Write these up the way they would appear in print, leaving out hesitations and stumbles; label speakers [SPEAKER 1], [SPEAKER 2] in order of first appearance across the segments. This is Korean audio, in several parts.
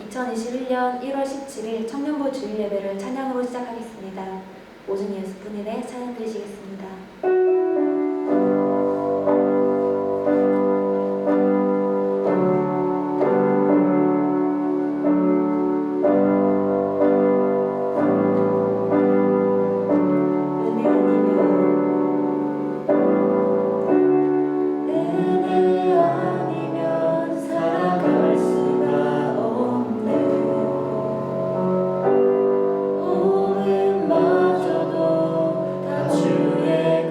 [SPEAKER 1] 2021년 1월 17일 청년부 주일 예배를 찬양으로 시작하겠습니다. 오준희 예수분인의 찬양 드리시겠습니다.
[SPEAKER 2] 마저도 다 주의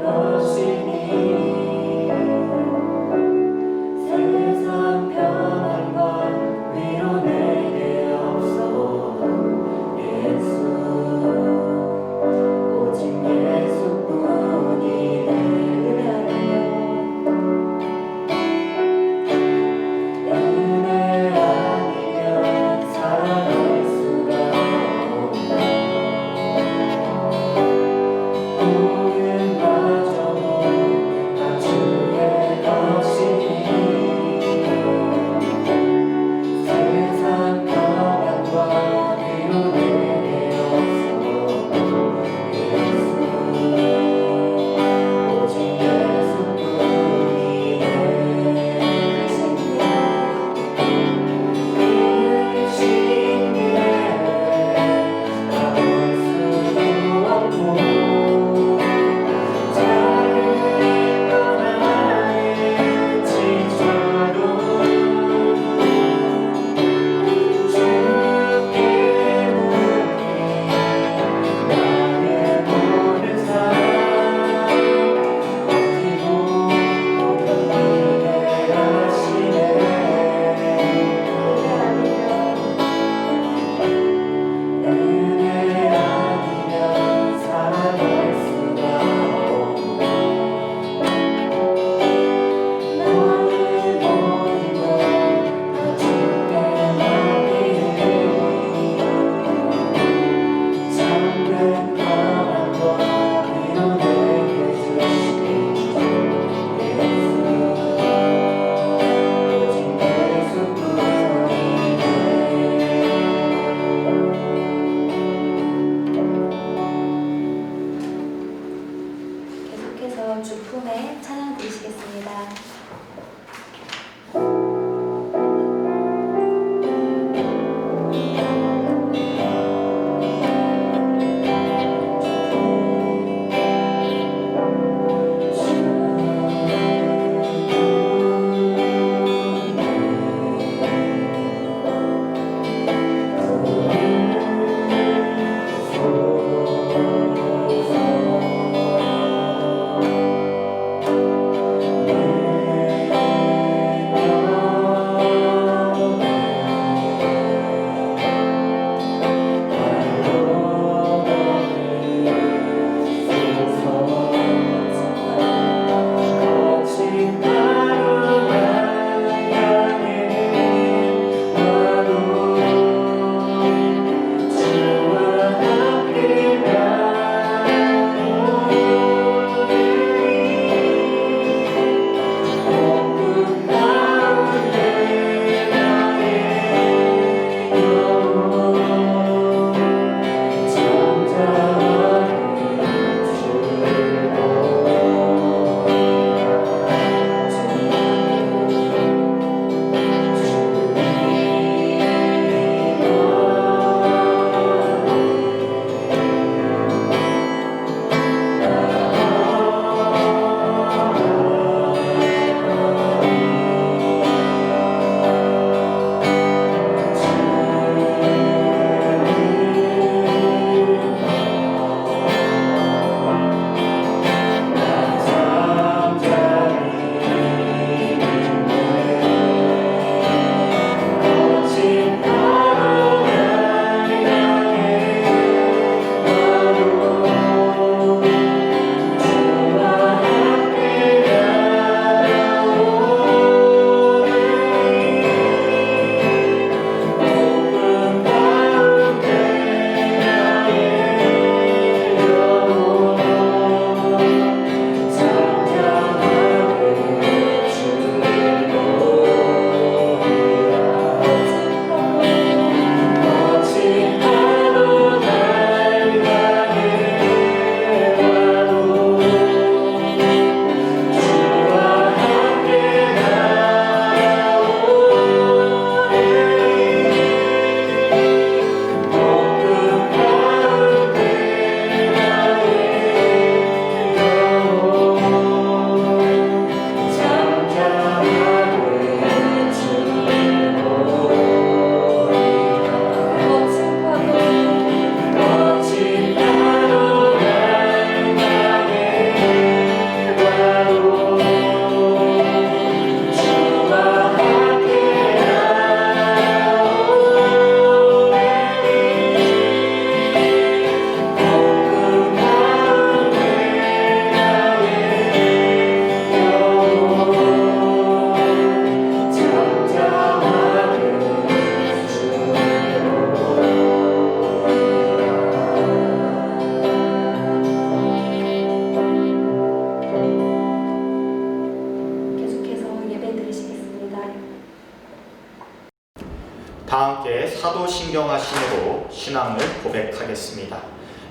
[SPEAKER 2] 다 함께 사도신경하심으로 신앙을 고백하겠습니다.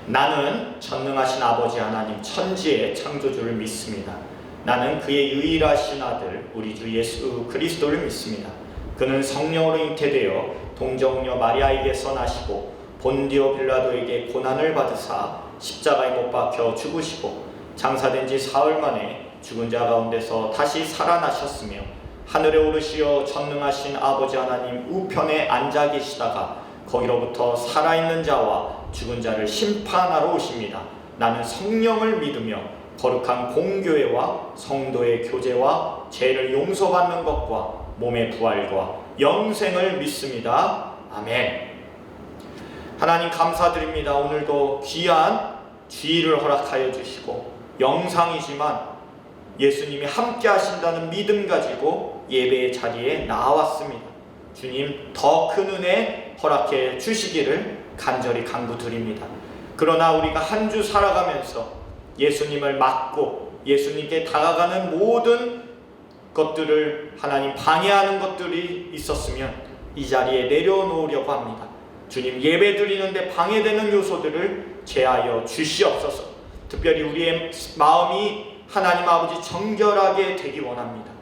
[SPEAKER 2] 나는 전능하신 아버지 하나님 천지의 창조주를 믿습니다. 나는 그의 유일하신 아들 우리 주 예수 그리스도를 믿습니다. 그는 성령으로 잉태되어 동정녀 마리아에게서 나시고 본디오 빌라도에게 고난을 받으사 십자가에 못 박혀 죽으시고 장사된 지 사흘 만에 죽은 자 가운데서 다시 살아나셨으며 하늘에 오르시어 전능하신 아버지 하나님 우편에 앉아 계시다가 거기로부터 살아있는 자와 죽은 자를 심판하러 오십니다. 나는 성령을 믿으며 거룩한 공교회와 성도의 교제와 죄를 용서받는 것과 몸의 부활과 영생을 믿습니다. 아멘. 하나님 감사드립니다. 오늘도 귀한 주일을 허락하여 주시고 영상이지만 예수님이 함께 하신다는 믿음 가지고 예배의 자리에 나왔습니다. 주님 더 큰 은혜 허락해 주시기를 간절히 간구드립니다. 그러나 우리가 한 주 살아가면서 예수님을 맞고 예수님께 다가가는 모든 것들을 하나님 방해하는 것들이 있었으면 이 자리에 내려놓으려고 합니다. 주님 예배 드리는데 방해되는 요소들을 제하여 주시옵소서. 특별히 우리의 마음이 하나님 아버지 정결하게 되기 원합니다.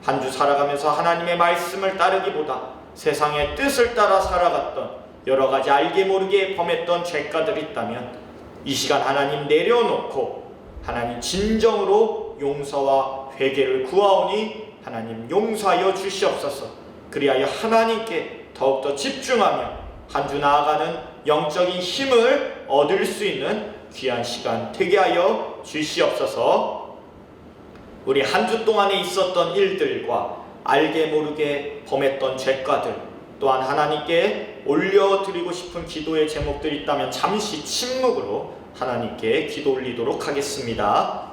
[SPEAKER 2] 한 주 살아가면서 하나님의 말씀을 따르기보다 세상의 뜻을 따라 살아갔던 여러 가지 알게 모르게 범했던 죄가들이 있다면 이 시간 하나님 내려놓고 하나님 진정으로 용서와 회개를 구하오니 하나님 용서하여 주시옵소서. 그리하여 하나님께 더욱더 집중하며 한 주 나아가는 영적인 힘을 얻을 수 있는 귀한 시간 되게 하여 주시옵소서. 우리 한 주 동안에 있었던 일들과 알게 모르게 범했던 죄가들 또한 하나님께 올려드리고 싶은 기도의 제목들이 있다면 잠시 침묵으로 하나님께 기도 올리도록 하겠습니다.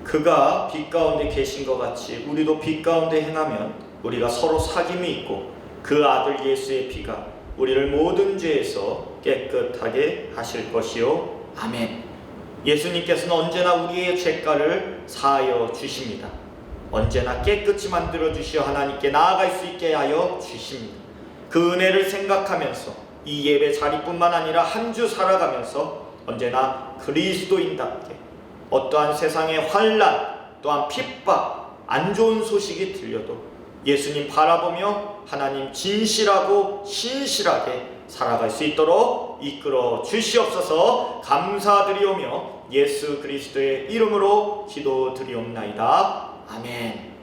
[SPEAKER 2] 그가 빛 가운데 계신 것 같이 우리도 빛 가운데 행하면 우리가 서로 사귐이 있고 그 아들 예수의 피가 우리를 모든 죄에서 깨끗하게 하실 것이요. 아멘. 예수님께서는 언제나 우리의 죄가를 사하여 주십니다. 언제나 깨끗이 만들어 주시어 하나님께 나아갈 수 있게 하여 주십니다. 그 은혜를 생각하면서 이 예배 자리뿐만 아니라 한 주 살아가면서 언제나 그리스도인답게 어떠한 세상의 환난 또한 핍박 안 좋은 소식이 들려도 예수님 바라보며 하나님 진실하고 신실하게 살아갈 수 있도록 이끌어 주시옵소서. 감사드리오며 예수 그리스도의 이름으로 기도드리옵나이다. 아멘.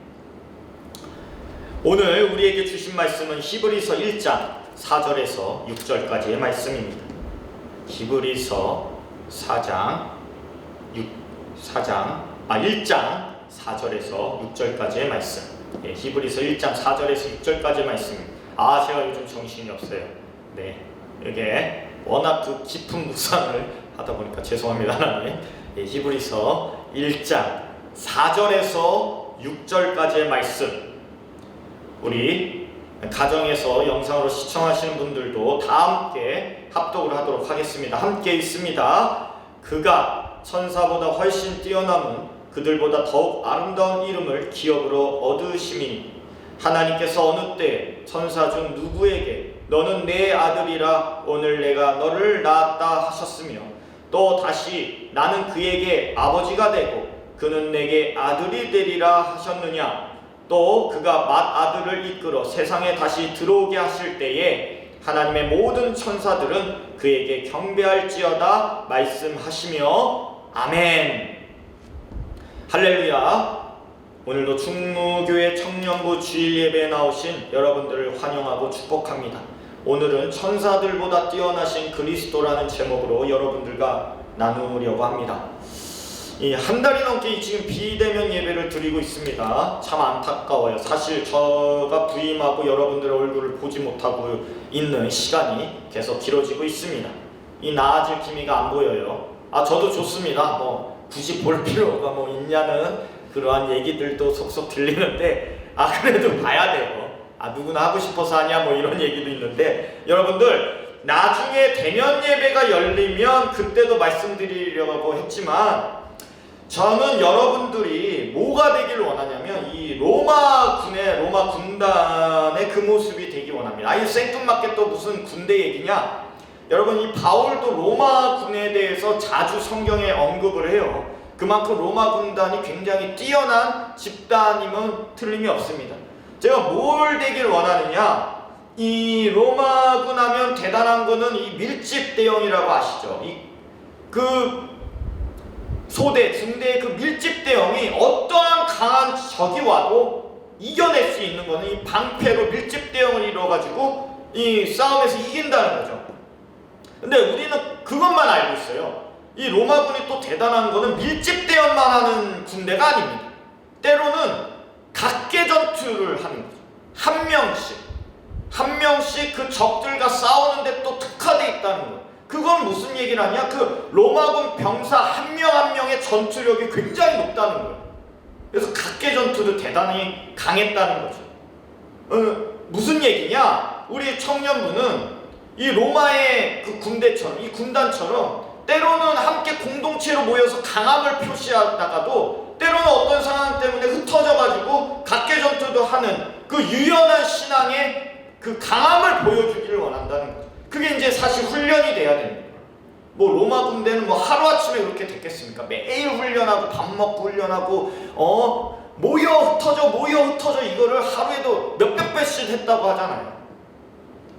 [SPEAKER 2] 오늘 우리에게 주신 말씀은 히브리서 1장 4절에서 6절까지의 말씀입니다. 히브리서 1장 4절에서 6절까지의 말씀. 히브리서 1장 4절에서 6절까지의 말씀. 제가 요즘 정신이 없어요. 이게 워낙 그 깊은 묵상을 하다 보니까 죄송합니다. 하나님. 히브리서 1장 4절에서 6절까지의 말씀. 우리 가정에서 영상으로 시청하시는 분들도 다 함께 합독을 하도록 하겠습니다. 함께 읽습니다. 그가 천사보다 훨씬 뛰어남은 그들보다 더욱 아름다운 이름을 기업으로 얻으심이니 하나님께서 어느 때 천사 중 누구에게 너는 내 아들이라 오늘 내가 너를 낳았다 하셨으며 또 다시 나는 그에게 아버지가 되고 그는 내게 아들이 되리라 하셨느냐. 또 그가 맏아들을 이끌어 세상에 다시 들어오게 하실 때에 하나님의 모든 천사들은 그에게 경배할지어다 말씀하시며 아멘. 할렐루야. 오늘도 충무교회 청년부 주일 예배에 나오신 여러분들을 환영하고 축복합니다. 오늘은 천사들보다 뛰어나신 그리스도라는 제목으로 여러분들과 나누려고 합니다. 한 달이 넘게 지금 비대면 예배를 드리고 있습니다. 참 안타까워요. 사실 저가 부임하고 여러분들의 얼굴을 보지 못하고 있는 시간이 계속 길어지고 있습니다. 나아질 기미가 안 보여요. 저도 좋습니다. 굳이 볼 필요가 있냐는 그러한 얘기들도 속속 들리는데 그래도 봐야 돼요. 누구나 하고 싶어서 하냐 뭐 이런 얘기도 있는데, 여러분들 나중에 대면 예배가 열리면 그때도 말씀드리려고 했지만, 저는 여러분들이 뭐가 되길 원하냐면 이 로마 군단의 그 모습이 되기 원합니다. 이 생뚱맞게 또 무슨 군대 얘기냐? 여러분, 이 바울도 로마 군에 대해서 자주 성경에 언급을 해요. 그만큼 로마 군단이 굉장히 뛰어난 집단임은 틀림이 없습니다. 제가 뭘 되길 원하느냐? 이 로마군 하면 대단한 거는 이 밀집 대형이라고 아시죠? 중대의 그 밀집 대형이 어떠한 강한 적이 와도 이겨낼 수 있는 거는 이 방패로 밀집 대형을 이뤄가지고 이 싸움에서 이긴다는 거죠. 근데 우리는 그것만 알고 있어요. 이 로마군이 또 대단한 거는 밀집 대형만 하는 군대가 아닙니다. 때로는 각계 전투를 하는 거죠. 한 명씩 그 적들과 싸우는데 또 특화되어 있다는 거예요. 그건 무슨 얘기를 하냐? 그 로마군 병사 한 명 한 명의 전투력이 굉장히 높다는 거예요. 그래서 각계 전투도 대단히 강했다는 거죠. 무슨 얘기냐? 우리 청년부는 이 로마의 그 군대처럼, 이 군단처럼 때로는 함께 공동체로 모여서 강함을 표시하다가도 때로는 어떤 상황 때문에 흩어져가지고 각계 전투도 하는 그 유연한 신앙의 그 강함을 보여주기를 원한다는 거죠. 그게 이제 사실 훈련이 돼야 됩니다. 뭐 로마 군대는 뭐 하루아침에 그렇게 됐겠습니까? 매일 훈련하고 밥 먹고 훈련하고 모여 흩어져 이거를 하루에도 몇백 배씩 했다고 하잖아요.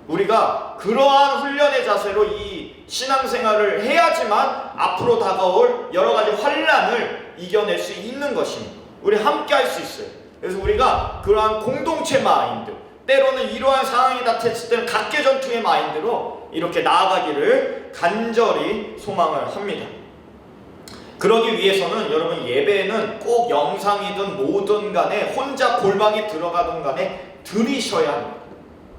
[SPEAKER 2] 우리가 그러한 훈련의 자세로 이 신앙생활을 해야지만 앞으로 다가올 여러 가지 환난을 이겨낼 수 있는 것입니다. 우리 함께 할 수 있어요. 그래서 우리가 그러한 공동체 마인드, 때로는 이러한 상황이 나타났을 때는 각계 전투의 마인드로 이렇게 나아가기를 간절히 소망을 합니다. 그러기 위해서는 여러분, 예배는 꼭 영상이든 뭐든 간에 혼자 골방에 들어가든 간에 들이셔야 합니다.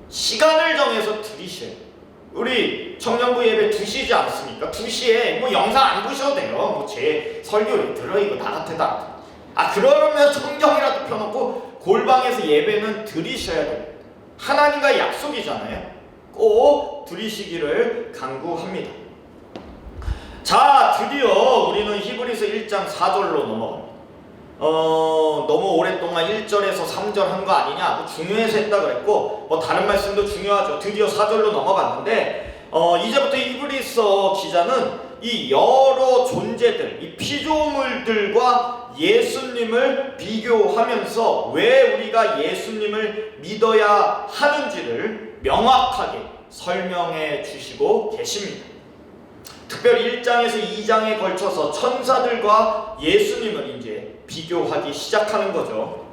[SPEAKER 2] 시간을 정해서 들이셔야 돼요. 우리 청년부 예배 2시지 않습니까? 2시에 뭐 영상 안 보셔도 돼요. 뭐 제 설교 들어 이거 나 같아. 그러면 성경이라도 펴놓고 골방에서 예배는 들이셔야 돼요. 하나님과의 약속이잖아요. 꼭 들이시기를 간구합니다. 자, 드디어 우리는 히브리서 1장 4절로 넘어갑니다. 너무 오랫동안 1절에서 3절 한 거 아니냐, 중요해서 했다 그랬고, 뭐 다른 말씀도 중요하죠. 드디어 4절로 넘어갔는데, 이제부터 히브리서 기자는 이 여러 존재들, 이 피조물들과 예수님을 비교하면서 왜 우리가 예수님을 믿어야 하는지를 명확하게 설명해 주시고 계십니다. 특별히 1장에서 2장에 걸쳐서 천사들과 예수님을 이제 비교하기 시작하는 거죠.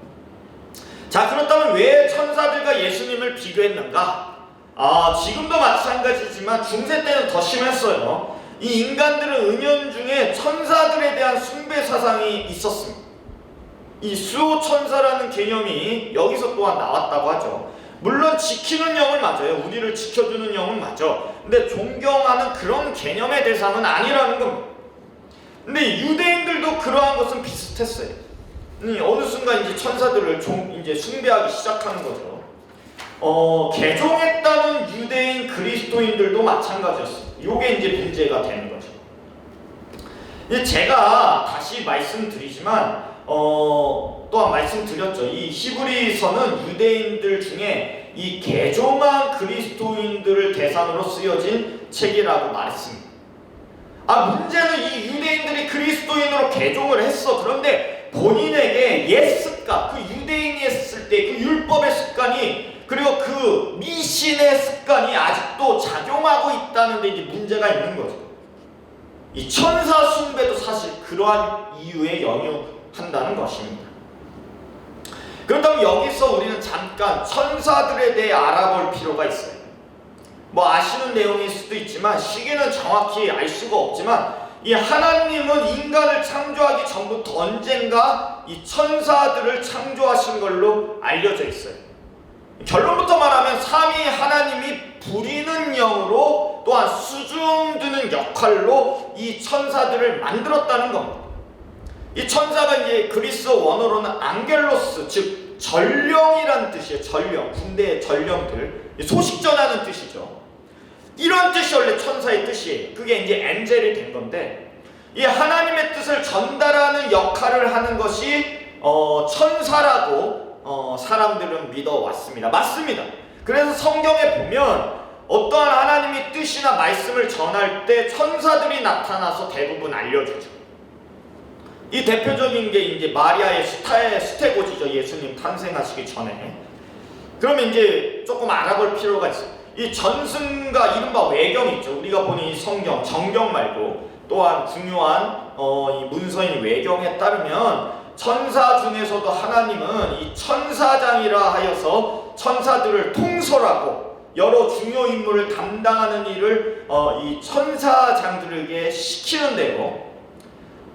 [SPEAKER 2] 자, 그렇다면 왜 천사들과 예수님을 비교했는가? 지금도 마찬가지지만 중세 때는 더 심했어요. 이 인간들은 은연중에 천사들에 대한 숭배 사상이 있었습니다. 이 수호천사라는 개념이 여기서 또한 나왔다고 하죠. 물론 지키는 영은 맞아요. 우리를 지켜주는 영은 맞아. 근데 존경하는 그런 개념의 대상은 아니라는 겁니다. 근데 유대인들도 그러한 것은 비슷했어요. 어느 순간 이제 천사들을 이제 숭배하기 시작하는 거죠. 개종했다는 유대인 그리스도인들도 마찬가지였습니다. 이게 이제 문제가 되는 거죠. 제가 다시 말씀드리지만 또한 말씀드렸죠. 이 히브리서는 유대인들 중에 이 개종한 그리스도인들을 대상으로 쓰여진 책이라고 말했습니다. 문제는 이 유대인들이 그리스도인으로 개종을 했어. 그런데 본인에게 옛 습관, 그 유대인이 했을 때 그 율법의 습관이, 그리고 그 미신의 습관이 아직도 작용하고 있다는 데 이제 문제가 있는 거죠. 이 천사 숭배도 사실 그러한 이유에 연유한다는 것입니다. 그렇다면 여기서 우리는 잠깐 천사들에 대해 알아볼 필요가 있어요. 뭐 아시는 내용일 수도 있지만 시기는 정확히 알 수가 없지만, 이 하나님은 인간을 창조하기 전부터 언젠가 이 천사들을 창조하신 걸로 알려져 있어요. 결론부터 말하면 삼위 하나님이 부리는 영으로 또한 수중드는 역할로 이 천사들을 만들었다는 겁니다. 이 천사가 이제 그리스 원어로는 앙겔로스, 즉 전령이란 뜻이에요. 전령, 군대의 전령들, 소식 전하는 뜻이죠. 이런 뜻이 원래 천사의 뜻이에요. 그게 이제 엔젤이 된 건데, 이 하나님의 뜻을 전달하는 역할을 하는 것이 천사라고 사람들은 믿어왔습니다. 맞습니다. 그래서 성경에 보면 어떠한 하나님의 뜻이나 말씀을 전할 때 천사들이 나타나서 대부분 알려주죠. 이 대표적인 게 이제 마리아의 스테고지죠. 예수님 탄생하시기 전에. 그러면 이제 조금 알아볼 필요가 있어요. 이 전승과 이른바 외경이 있죠. 우리가 보는 이 성경, 정경 말고 또한 중요한 이 문서인 외경에 따르면 천사 중에서도 하나님은 이 천사장이라 하여서 천사들을 통솔하고 여러 중요 임무를 담당하는 일을 이 천사장들에게 시키는 대로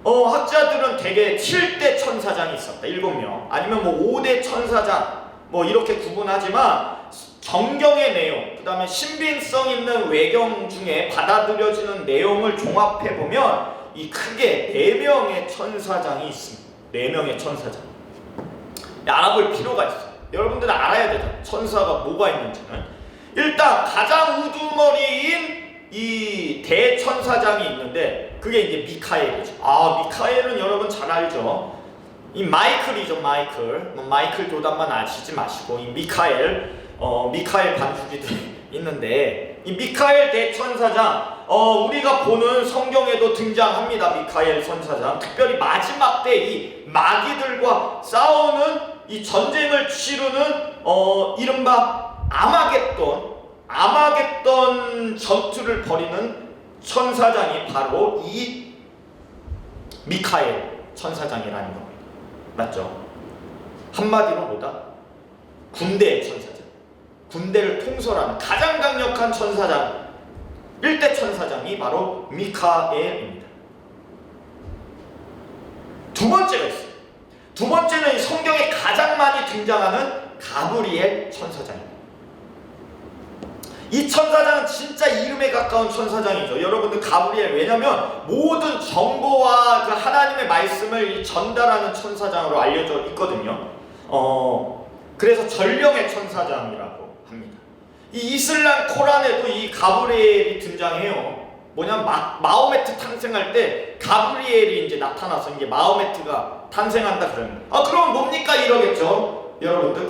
[SPEAKER 2] 학자들은 대개 7대 천사장이 있었다. 7명. 아니면 뭐 5대 천사장 뭐 이렇게 구분하지만 정경의 내용, 그 다음에 신빙성 있는 외경 중에 받아들여지는 내용을 종합해보면 이 크게 4명의 천사장이 있습니다. 4명의 천사장. 알아볼 필요가 있어요. 여러분들은 알아야 되잖아요. 천사가 뭐가 있는지는. 일단 가장 우두머리인 이 대천사장이 있는데 그게 이제 미카엘이죠. 미카엘은 여러분 잘 알죠. 이 마이클이죠. 마이클 조단만 아시지 마시고 이 미카엘 반주기들이 있는데 이 미카엘 대천사장 우리가 보는 성경에도 등장합니다. 미카엘 천사장. 특별히 마지막 때 이 마귀들과 싸우는 이 전쟁을 치르는 이른바 아마겟돈 전투를 벌이는 천사장이 바로 이 미카엘 천사장이라는 겁니다. 맞죠? 한마디로 뭐다? 군대의 천사장. 군대를 통솔하는 가장 강력한 천사장, 1대 천사장이 바로 미카엘입니다. 두 번째가 있어요. 두 번째는 이 성경에 가장 많이 등장하는 가브리엘 천사장입니다. 이 천사장은 진짜 이름에 가까운 천사장이죠. 여러분들 가브리엘, 왜냐면 모든 정보와 그 하나님의 말씀을 전달하는 천사장으로 알려져 있거든요. 그래서 전령의 천사장이라고 합니다. 이 이슬람 코란에도 이 가브리엘이 등장해요. 뭐냐면 마호메트 탄생할 때 가브리엘이 이제 나타나서 이제 마호메트가 탄생한다 그러는. 그럼 뭡니까 이러겠죠. 여러분들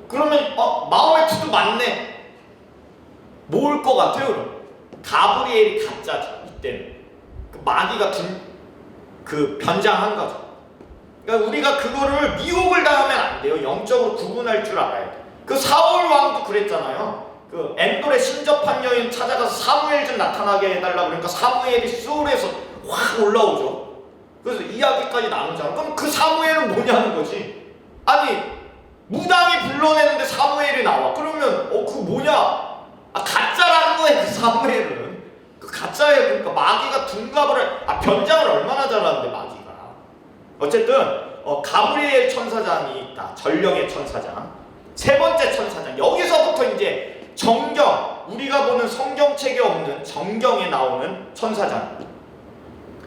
[SPEAKER 2] 그러면 마호메트도 맞네. 뭘 것 같아요? 그럼? 가브리엘이 가짜죠. 이때는 그 마귀가 변장한 거죠. 그러니까 우리가 그거를 미혹을 당하면 안 돼요. 영적으로 구분할 줄 알아야 돼. 그 사울 왕도 그랬잖아요. 그 엔돌의 신접한 여인 찾아가서 사무엘 좀 나타나게 해달라 그러니까 사무엘이 수울에서 확 올라오죠. 그래서 이야기까지 나누잖아. 그럼 그 사무엘은 뭐냐는 거지. 아니 무당이 불러내는데 사무엘이 나와. 그러면 그거 뭐냐? 가짜라는 거예요. 그 사무엘은 그 가짜예요. 그러니까 마귀가 둔갑을 변장을 얼마나 잘하는데 마귀가. 어쨌든 가브리엘 천사장이 있다. 전령의 천사장. 세 번째 천사장. 여기서부터 이제 정경, 우리가 보는 성경책에 없는 정경에 나오는 천사장.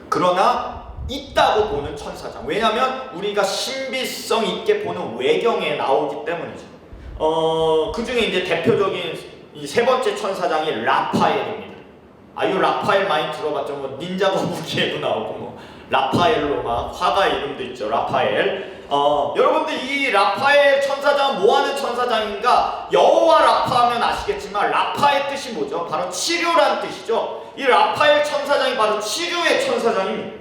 [SPEAKER 2] 그러나 있다고 보는 천사장. 왜냐하면 우리가 신비성 있게 보는 외경에 나오기 때문이죠. 그 중에 이제 대표적인 이 세 번째 천사장이 라파엘입니다. 이 라파엘 많이 들어봤죠. 뭐 닌자 거북이에도 나오고 뭐 라파엘로 막 화가 이름도 있죠. 라파엘. 여러분들 이 라파엘 천사장은 뭐하는 천사장인가? 여호와 라파 하면 아시겠지만 라파의 뜻이 뭐죠? 바로 치료란 뜻이죠. 이 라파엘 천사장이 바로 치료의 천사장입니다.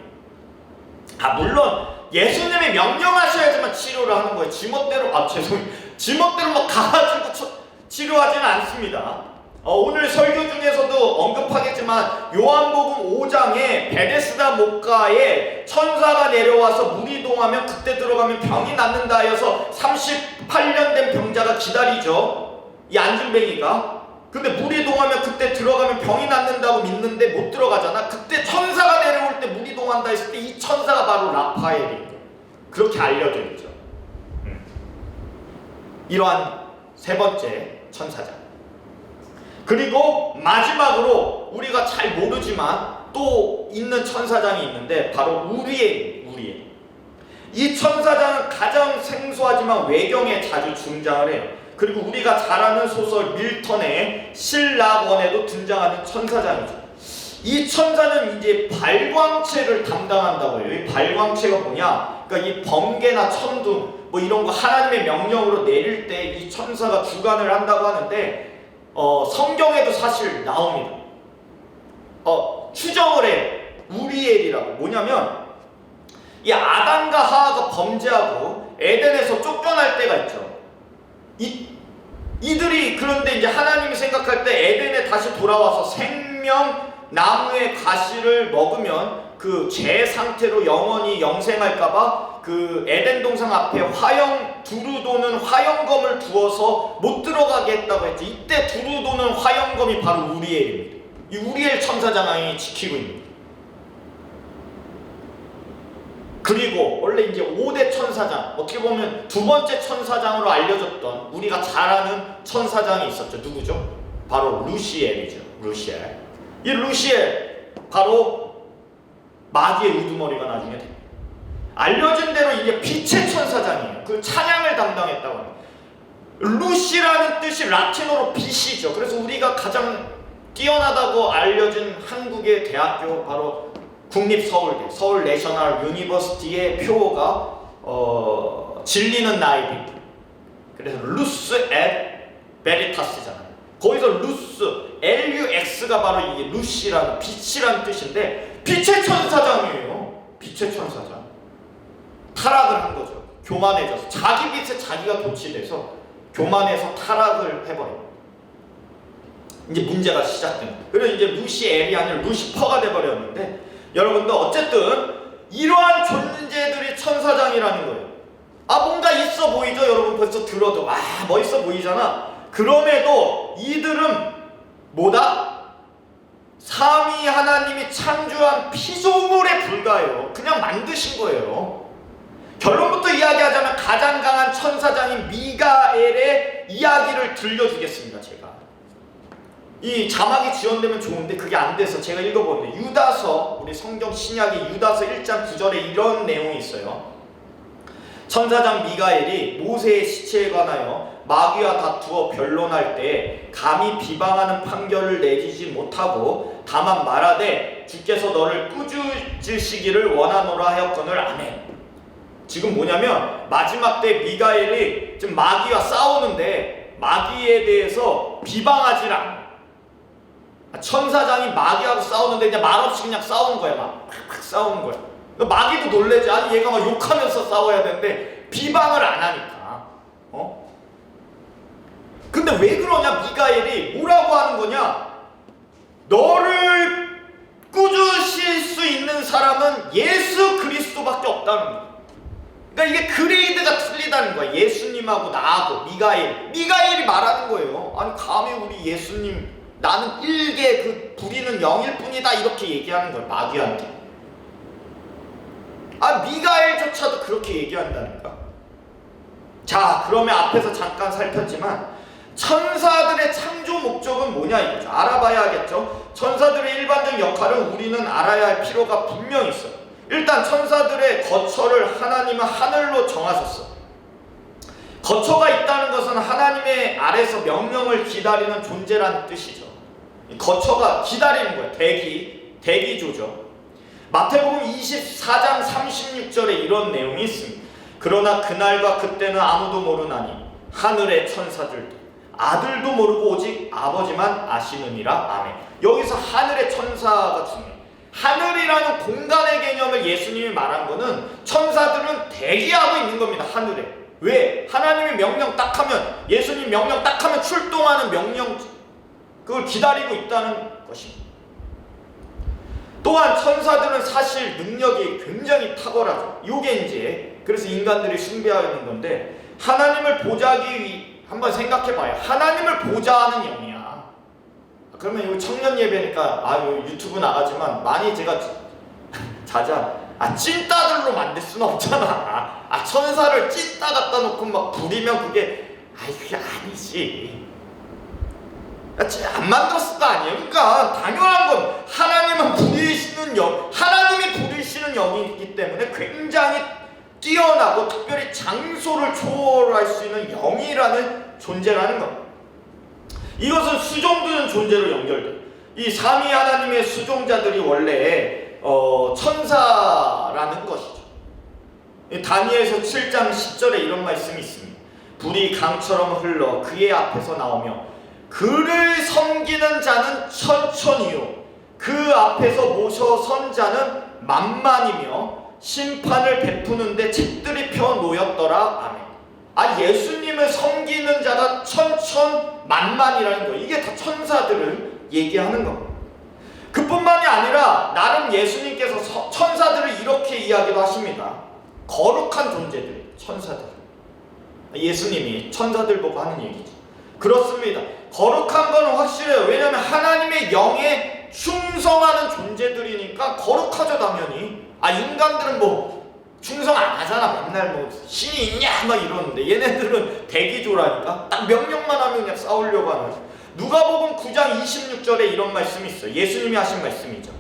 [SPEAKER 2] 물론 예수님이 명령하셔야지만 치료를 하는 거예요. 지멋대로 지멋대로 막 가가지고 치료하지는 않습니다. 오늘 설교 중에서도 언급하겠지만 요한복음 5장에 베데스다 목가에 천사가 내려와서 물이 동하면 그때 들어가면 병이 낫는다 하여서 38년 된 병자가 기다리죠. 이 안진뱅이가. 근데 물이 동하면 그때 들어가면 병이 낫는다고 믿는데 못 들어가잖아. 그때 천사가 내려올 때 물이 동한다 했을 때 이 천사가 바로 라파엘이에요. 그렇게 알려져 있죠. 이러한 세 번째 천사장. 그리고 마지막으로 우리가 잘 모르지만 또 있는 천사장이 있는데 바로 우리엘. 이 천사장은 가장 생소하지만 외경에 자주 등장을 해요. 그리고 우리가 잘 아는 소설 밀턴의 신라원에도 등장하는 천사장이죠. 이 천사는 이제 발광체를 담당한다고 해요. 이 발광체가 뭐냐? 그러니까 이 번개나 천둥 뭐 이런 거 하나님의 명령으로 내릴 때 이 천사가 주관을 한다고 하는데 성경에도 사실 나옵니다. 추정을 해요. 우리엘이라고. 뭐냐면 이 아담과 하와가 범죄하고 에덴에서 쫓겨날 때가 있죠. 이들이 그런데 이제 하나님이 생각할 때 에덴에 다시 돌아와서 생명 나무의 가시를 먹으면 그 죄 상태로 영원히 영생할까봐 그 에덴 동산 앞에 두루 도는 화영검을 두어서 못 들어가게 했다고 했지. 이때 두루 도는 화영검이 바로 우리엘입니다. 이 우리엘 천사장이 지키고 있습니다. 그리고 원래 이제 5대 천사장, 어떻게 보면 두 번째 천사장으로 알려졌던 우리가 잘 아는 천사장이 있었죠. 누구죠? 바로 루시엘이죠. 루시엘. 이 루시엘 바로 마귀의 우두머리가 나중에 됩니다. 알려진 대로 이게 빛의 천사장이에요. 그 찬양을 담당했다고 합니다. 루시라는 뜻이 라틴어로 빛이죠. 그래서 우리가 가장 뛰어나다고 알려진 한국의 대학교 바로 국립서울대, 서울 내셔널 유니버시티의 표어가 진리는 나의 빛. 그래서 루스 앳 베리타스잖아요. 거기서 루스, LUX가 바로 이게 루시라는 빛이라는 뜻인데 빛의 천사장이에요. 빛의 천사장. 타락을 한 거죠. 교만해져서 자기 빛에 자기가 도취돼서 교만해서 타락을 해버려요. 이제 문제가 시작된 거예요. 그래서 이제 루시엘이 아니라 루시퍼가 돼버렸는데, 여러분들 어쨌든 이러한 존재들이 천사장이라는 거예요. 뭔가 있어 보이죠? 여러분 벌써 들어도 멋있어 보이잖아. 그럼에도 이들은 뭐다? 삼위 하나님이 창조한 피조물에 불과해요. 그냥 만드신 거예요. 결론부터 이야기하자면 가장 강한 천사장인 미가엘의 이야기를 들려주겠습니다. 제가 이 자막이 지원되면 좋은데 그게 안 돼서 제가 읽어보는데, 유다서, 우리 성경 신약의 유다서 1장 9절에 이런 내용이 있어요. 천사장 미가엘이 모세의 시체에 관하여 마귀와 다투어 변론할 때 감히 비방하는 판결을 내지지 못하고 다만 말하되 주께서 너를 꾸짖으시기를 원하노라 하였거늘 아멘. 지금 뭐냐면 마지막 때 미가엘이 지금 마귀와 싸우는데 마귀에 대해서 비방하지 않아. 천사장이 마귀하고 싸우는데 그냥 말없이 그냥 싸우는 거야. 막 싸우는 거야. 마귀도 놀래지. 아니 얘가 막 욕하면서 싸워야 되는데 비방을 안 하니까. 근데 왜 그러냐? 미가엘이 뭐라고 하는 거냐? 너를 꾸짖으실 수 있는 사람은 예수 그리스도밖에 없다는 거야. 그러니까 이게 그레이드가 틀리다는 거야. 예수님하고 나하고 미가엘이 말하는 거예요. 아니 감히 우리 예수님, 나는 일개 그 부리는 영일 뿐이다, 이렇게 얘기하는 거예요. 마귀한테. 미가엘조차도 그렇게 얘기한다니까. 자, 그러면 앞에서 잠깐 살폈지만 천사들의 창조 목적은 뭐냐 이거죠. 알아봐야 하겠죠. 천사들의 일반적 역할은 우리는 알아야 할 필요가 분명히 있어요. 일단 천사들의 거처를 하나님은 하늘로 정하셨어. 거처가 있다는 것은 하나님의 아래서 명령을 기다리는 존재라는 뜻이죠. 거처가 기다리는 거예요. 대기조죠. 마태복음 24장 36절에 이런 내용이 있습니다. 그러나 그날과 그때는 아무도 모르나니 하늘의 천사들도 아들도 모르고 오직 아버지만 아시느니라. 아멘. 여기서 하늘의 천사가 중요해요. 하늘이라는 공간의 개념을 예수님이 말한 거는 천사들은 대기하고 있는 겁니다. 하늘에. 왜? 하나님의 명령 딱 하면, 예수님 명령 딱 하면 출동하는 명령, 그걸 기다리고 있다는 것입니다. 또한 천사들은 사실 능력이 굉장히 탁월하죠. 이게 이제 그래서 인간들이 숭배하는 건데, 하나님을 보자기 한번 생각해봐요. 하나님을 보자는 영이야. 그러면 이거 청년 예배니까 유튜브 나가지만 많이 제가 찐따들로 만들 수는 없잖아. 천사를 찐따 갖다 놓고 막 부리면 그게 아니지. 안 만들었을 거 아니에요. 그러니까 당연한 건 하나님은 부리시는 영, 하나님이 부리시는 영이기 때문에 굉장히 뛰어나고 특별히 장소를 초월할 수 있는 영이라는 존재라는 것. 이것은 수종드는 존재로 연결돼. 이 삼위 하나님의 수종자들이 원래 천사라는 것이죠. 다니엘서 7장 10절에 이런 말씀이 있습니다. 불이 강처럼 흘러 그의 앞에서 나오며 그를 섬기는 자는 천천히요 그 앞에서 모셔 선 자는 만만이며 심판을 베푸는데 책들이 펴 놓였더라. 아멘. 예수님을 섬기는 자가 천천만만이라는 거예요. 이게 다 천사들을 얘기하는 겁니다. 그뿐만이 아니라 나름 예수님께서 천사들을 이렇게 이야기도 하십니다. 거룩한 존재들, 천사들. 예수님이 천사들 보고 하는 얘기죠. 그렇습니다. 거룩한 건 확실해요. 왜냐하면 하나님의 영에 충성하는 존재들이니까 거룩하죠, 당연히. 인간들은 뭐 충성 안 하잖아. 맨날 뭐 신이 있냐 막 이러는데 얘네들은 대기조라니까 딱 명령만 하면 그냥 싸우려고 하는. 누가복음 9장 26절에 이런 말씀이 있어요. 예수님이 하신 말씀이죠.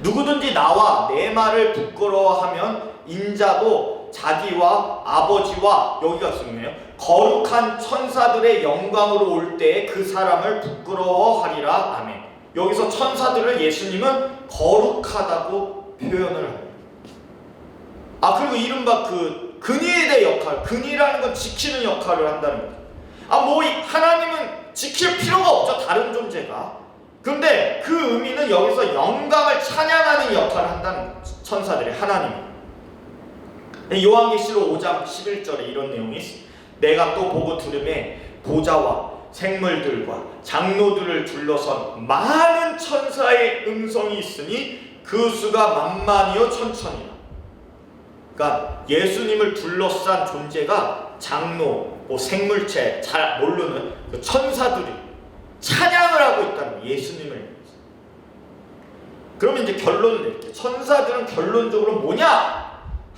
[SPEAKER 2] 누구든지 나와 내 말을 부끄러워하면 인자도 자기와 아버지와, 여기가 중요해요, 거룩한 천사들의 영광으로 올 때 그 사람을 부끄러워하리라. 아멘. 여기서 천사들을 예수님은 거룩하다고 표현을 합니다. 그리고 이른바 그 근위의 역할, 근위라는 건 지키는 역할을 한다는 거죠. 하나님은 지킬 필요가 없죠, 다른 존재가. 그런데 그 의미는 여기서 영광을 찬양하는 역할을 한다는 거죠, 천사들이 하나님. 요한계시록 5장 11절에 이런 내용이 있어요. 내가 또 보고 들음에 보좌와 생물들과 장로들을 둘러선 많은 천사의 음성이 있으니 그 수가 만만이요 천천이라. 그러니까 예수님을 둘러싼 존재가 장로, 생물체, 잘 모르는 그 천사들이 찬양을 하고 있다는 거예요, 예수님을. 그러면 이제 결론을 낼게요. 천사들은 결론적으로 뭐냐?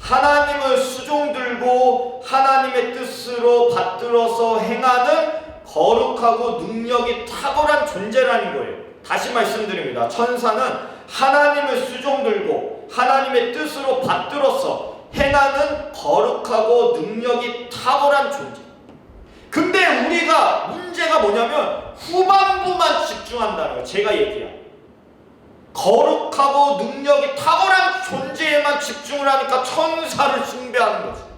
[SPEAKER 2] 하나님을 수종들고 하나님의 뜻으로 받들어서 행하는 거룩하고 능력이 탁월한 존재라는 거예요. 다시 말씀드립니다. 천사는 하나님을 수종들고 하나님의 뜻으로 받들어서 행하는 거룩하고 능력이 탁월한 존재. 근데 우리가 문제가 뭐냐면 후반부만 집중한다는 거예요. 제가 얘기해요. 거룩하고 능력이 탁월한 존재에만 집중을 하니까 천사를 숭배하는 거죠.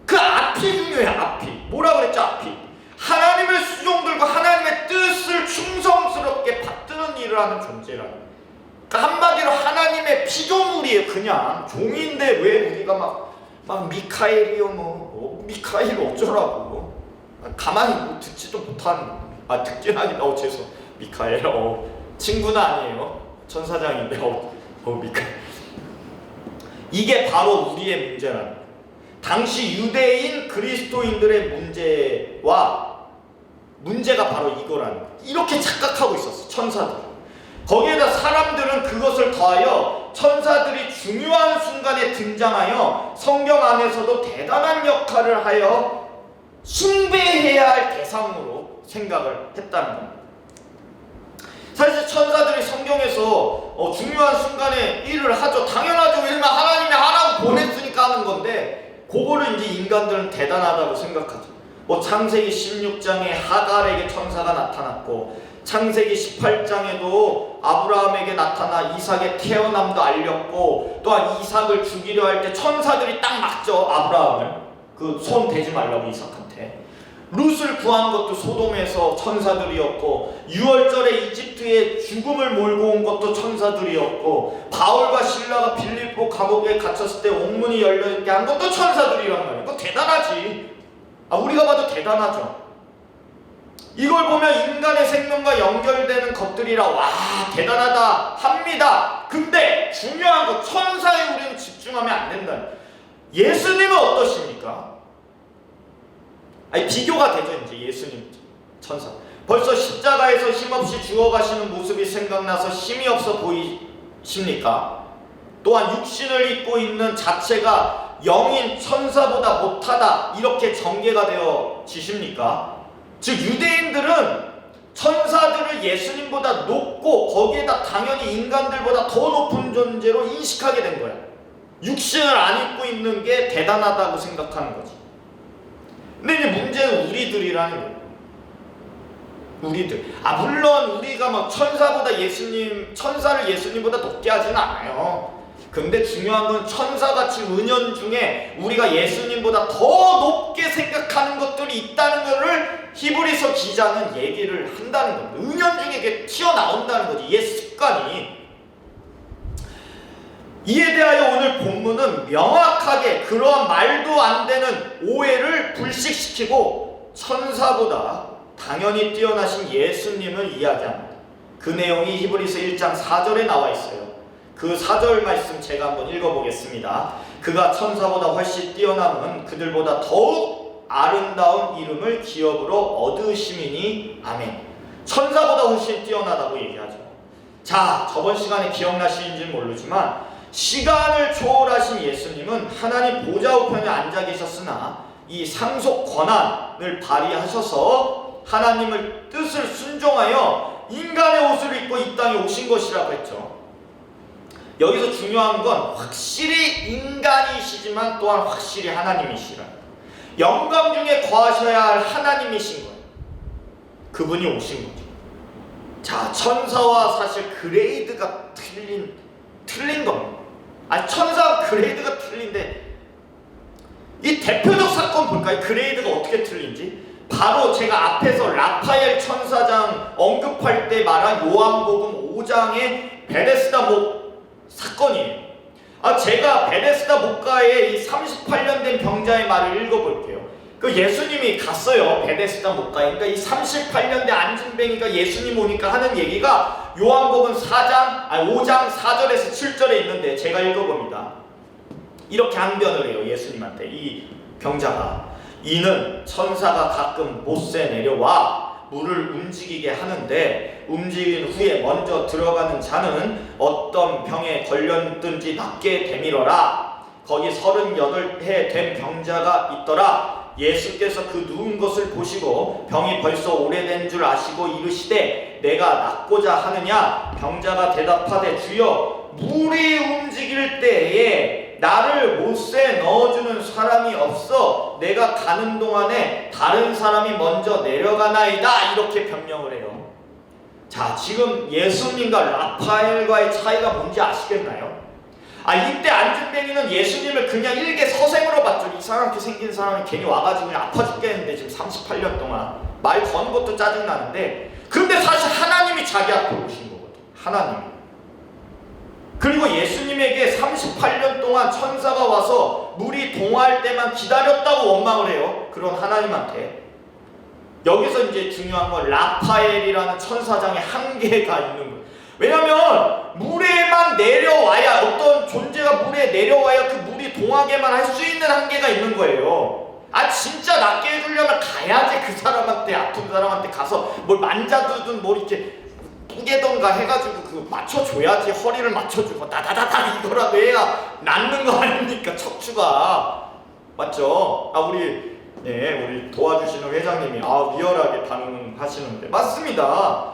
[SPEAKER 2] 그 앞이 중요해. 앞이 뭐라 그랬죠? 앞이 하나님을 수종들고 하나님의 뜻을 충성스럽게 받드는 일을 하는 존재라는 거예요. 그러니까 한마디로 하나님의 피조물이에요. 그냥 종인데 왜 우리가 막 미카엘이요 미카엘 어쩌라고 가만히 듣지도 못하는. 듣긴 하긴 죄송 미카엘 친구는 아니에요. 천사장인데 미카엘. 이게 바로 우리의 문제라는 거예요. 당시 유대인 그리스도인들의 문제가 바로 이거라는 거예요. 이렇게 착각하고 있었어, 천사들. 거기에다 사람들은 그것을 더하여 천사들이 중요한 순간에 등장하여 성경 안에서도 대단한 역할을 하여 숭배해야 할 대상으로 생각을 했다는 겁니다. 사실 천사들이 성경에서 중요한 순간에 일을 하죠. 당연하죠. 왜냐면 하나님이 하라고 보냈으니까 하는 건데 그거를 이제 인간들은 대단하다고 생각하죠. 창세기 16장에 하갈에게 천사가 나타났고 창세기 18장에도 아브라함에게 나타나 이삭의 태어남도 알렸고, 또한 이삭을 죽이려 할 때 천사들이 딱 막죠. 아브라함을 손 대지 말라고 이삭한테. 룻을 구한 것도 소돔에서 천사들이었고, 유월절에 이집트에 죽음을 몰고 온 것도 천사들이었고, 바울과 실라가 빌립보 감옥에 갇혔을 때 옥문이 열려있게 한 것도 천사들이란 말이에요. 그거 대단하지. 우리가 봐도 대단하죠. 이걸 보면 인간의 생명과 연결되는 것들이라 와 대단하다 합니다. 근데 중요한 거 천사에 우리는 집중하면 안 된다. 예수님은 어떠십니까? 비교가 되죠. 이제 예수님 천사 벌써 십자가에서 힘없이 죽어가시는 모습이 생각나서 힘이 없어 보이십니까? 또한 육신을 입고 있는 자체가 영인 천사보다 못하다 이렇게 전개가 되어지십니까? 즉 유대인들은 천사들을 예수님보다 높고 거기에다 당연히 인간들보다 더 높은 존재로 인식하게 된 거야. 육신을 안 입고 있는 게 대단하다고 생각하는 거지. 근데 이제 문제는 우리들이라는 거예요. 우리들. 물론 우리가 막 천사를 예수님보다 높게 하지는 않아요. 근데 중요한 건 천사같이 은연 중에 우리가 예수님보다 더 높게 생각하는 것들이 있다는 것을 히브리서 기자는 얘기를 한다는 겁니다. 은연 중에 이게 튀어나온다는 거지. 옛 습관이. 이에 대하여 오늘 본문은 명확하게 그러한 말도 안 되는 오해를 불식시키고 천사보다 당연히 뛰어나신 예수님을 이야기합니다. 그 내용이 히브리서 1장 4절에 나와 있어요. 그 4절 말씀 제가 한번 읽어보겠습니다. 그가 천사보다 훨씬 뛰어남은 그들보다 더욱 아름다운 이름을 기업으로 얻으심이니 아멘. 천사보다 훨씬 뛰어나다고 얘기하죠. 자, 저번 시간에 기억나시는지는 모르지만 시간을 초월하신 예수님은 하나님 보좌 우편에 앉아 계셨으나 이 상속 권한을 발휘하셔서 하나님의 뜻을 순종하여 인간의 옷을 입고 이 땅에 오신 것이라고 했죠. 여기서 중요한 건 확실히 인간이시지만 또한 확실히 하나님이시라. 영광 중에 거하셔야 할 하나님이신 거예요. 그분이 오신 거죠. 자, 천사와 사실 그레이드가 틀린 겁니다. 천사와 그레이드가 틀린데 이 대표적 사건 볼까요? 그레이드가 어떻게 틀린지. 바로 제가 앞에서 라파엘 천사장 언급할 때 말한 요한복음 5장의 베데스다 목 사건이에요. 제가 베데스다 목가의 이 38년 된 병자의 말을 읽어볼게요. 그 예수님이 갔어요. 베데스다 목가에. 그러니까 이 38년 된 안진뱅이가 예수님 오니까 하는 얘기가 요한복음 5장 4절에서 7절에 있는데 제가 읽어봅니다. 이렇게 항변을 해요. 예수님한테 이 병자가. 이는 천사가 가끔 못새 내려와 물을 움직이게 하는데 움직인 후에 먼저 들어가는 자는 어떤 병에 걸렸든지 낫게 되밀어라. 거기 38해 된 병자가 있더라. 예수께서 그 누운 것을 보시고 병이 벌써 오래된 줄 아시고 이르시되 내가 낫고자 하느냐. 병자가 대답하되 주여 물이 움직일 때에 나를 못새 넣어주는 사람이 없어 내가 가는 동안에 다른 사람이 먼저 내려가나이다. 이렇게 변명을 해요. 자, 지금 예수님과 라파엘과의 차이가 뭔지 아시겠나요? 이때 안진뱅이는 예수님을 그냥 일개 서생으로 봤죠. 이상하게 생긴 사람이 괜히 와가지고 그냥 아파 죽겠는데 지금 38년 동안 말 거는 것도 짜증나는데, 근데 사실 하나님이 자기 앞에 오신 거거든. 하나님이. 그리고 예수님에게 38년 동안 천사가 와서 물이 동화할 때만 기다렸다고 원망을 해요. 그런 하나님한테. 여기서 이제 중요한 건 라파엘이라는 천사장의 한계가 있는 거예요. 왜냐면 물에만 내려와야, 어떤 존재가 물에 내려와야 그 물이 동하게만 할 수 있는 한계가 있는 거예요. 진짜 낫게 해주려면 가야지. 그 사람한테, 아픈 사람한테 가서 뭘 만져주든 뭘 이렇게 뿌개던가 해가지고 그거 맞춰줘야지. 허리를 맞춰주고 다다다다 이거라도 해야 낫는 거 아닙니까? 척추가. 맞죠? 우리 도와주시는 회장님이 리얼하게 반응하시는데 맞습니다.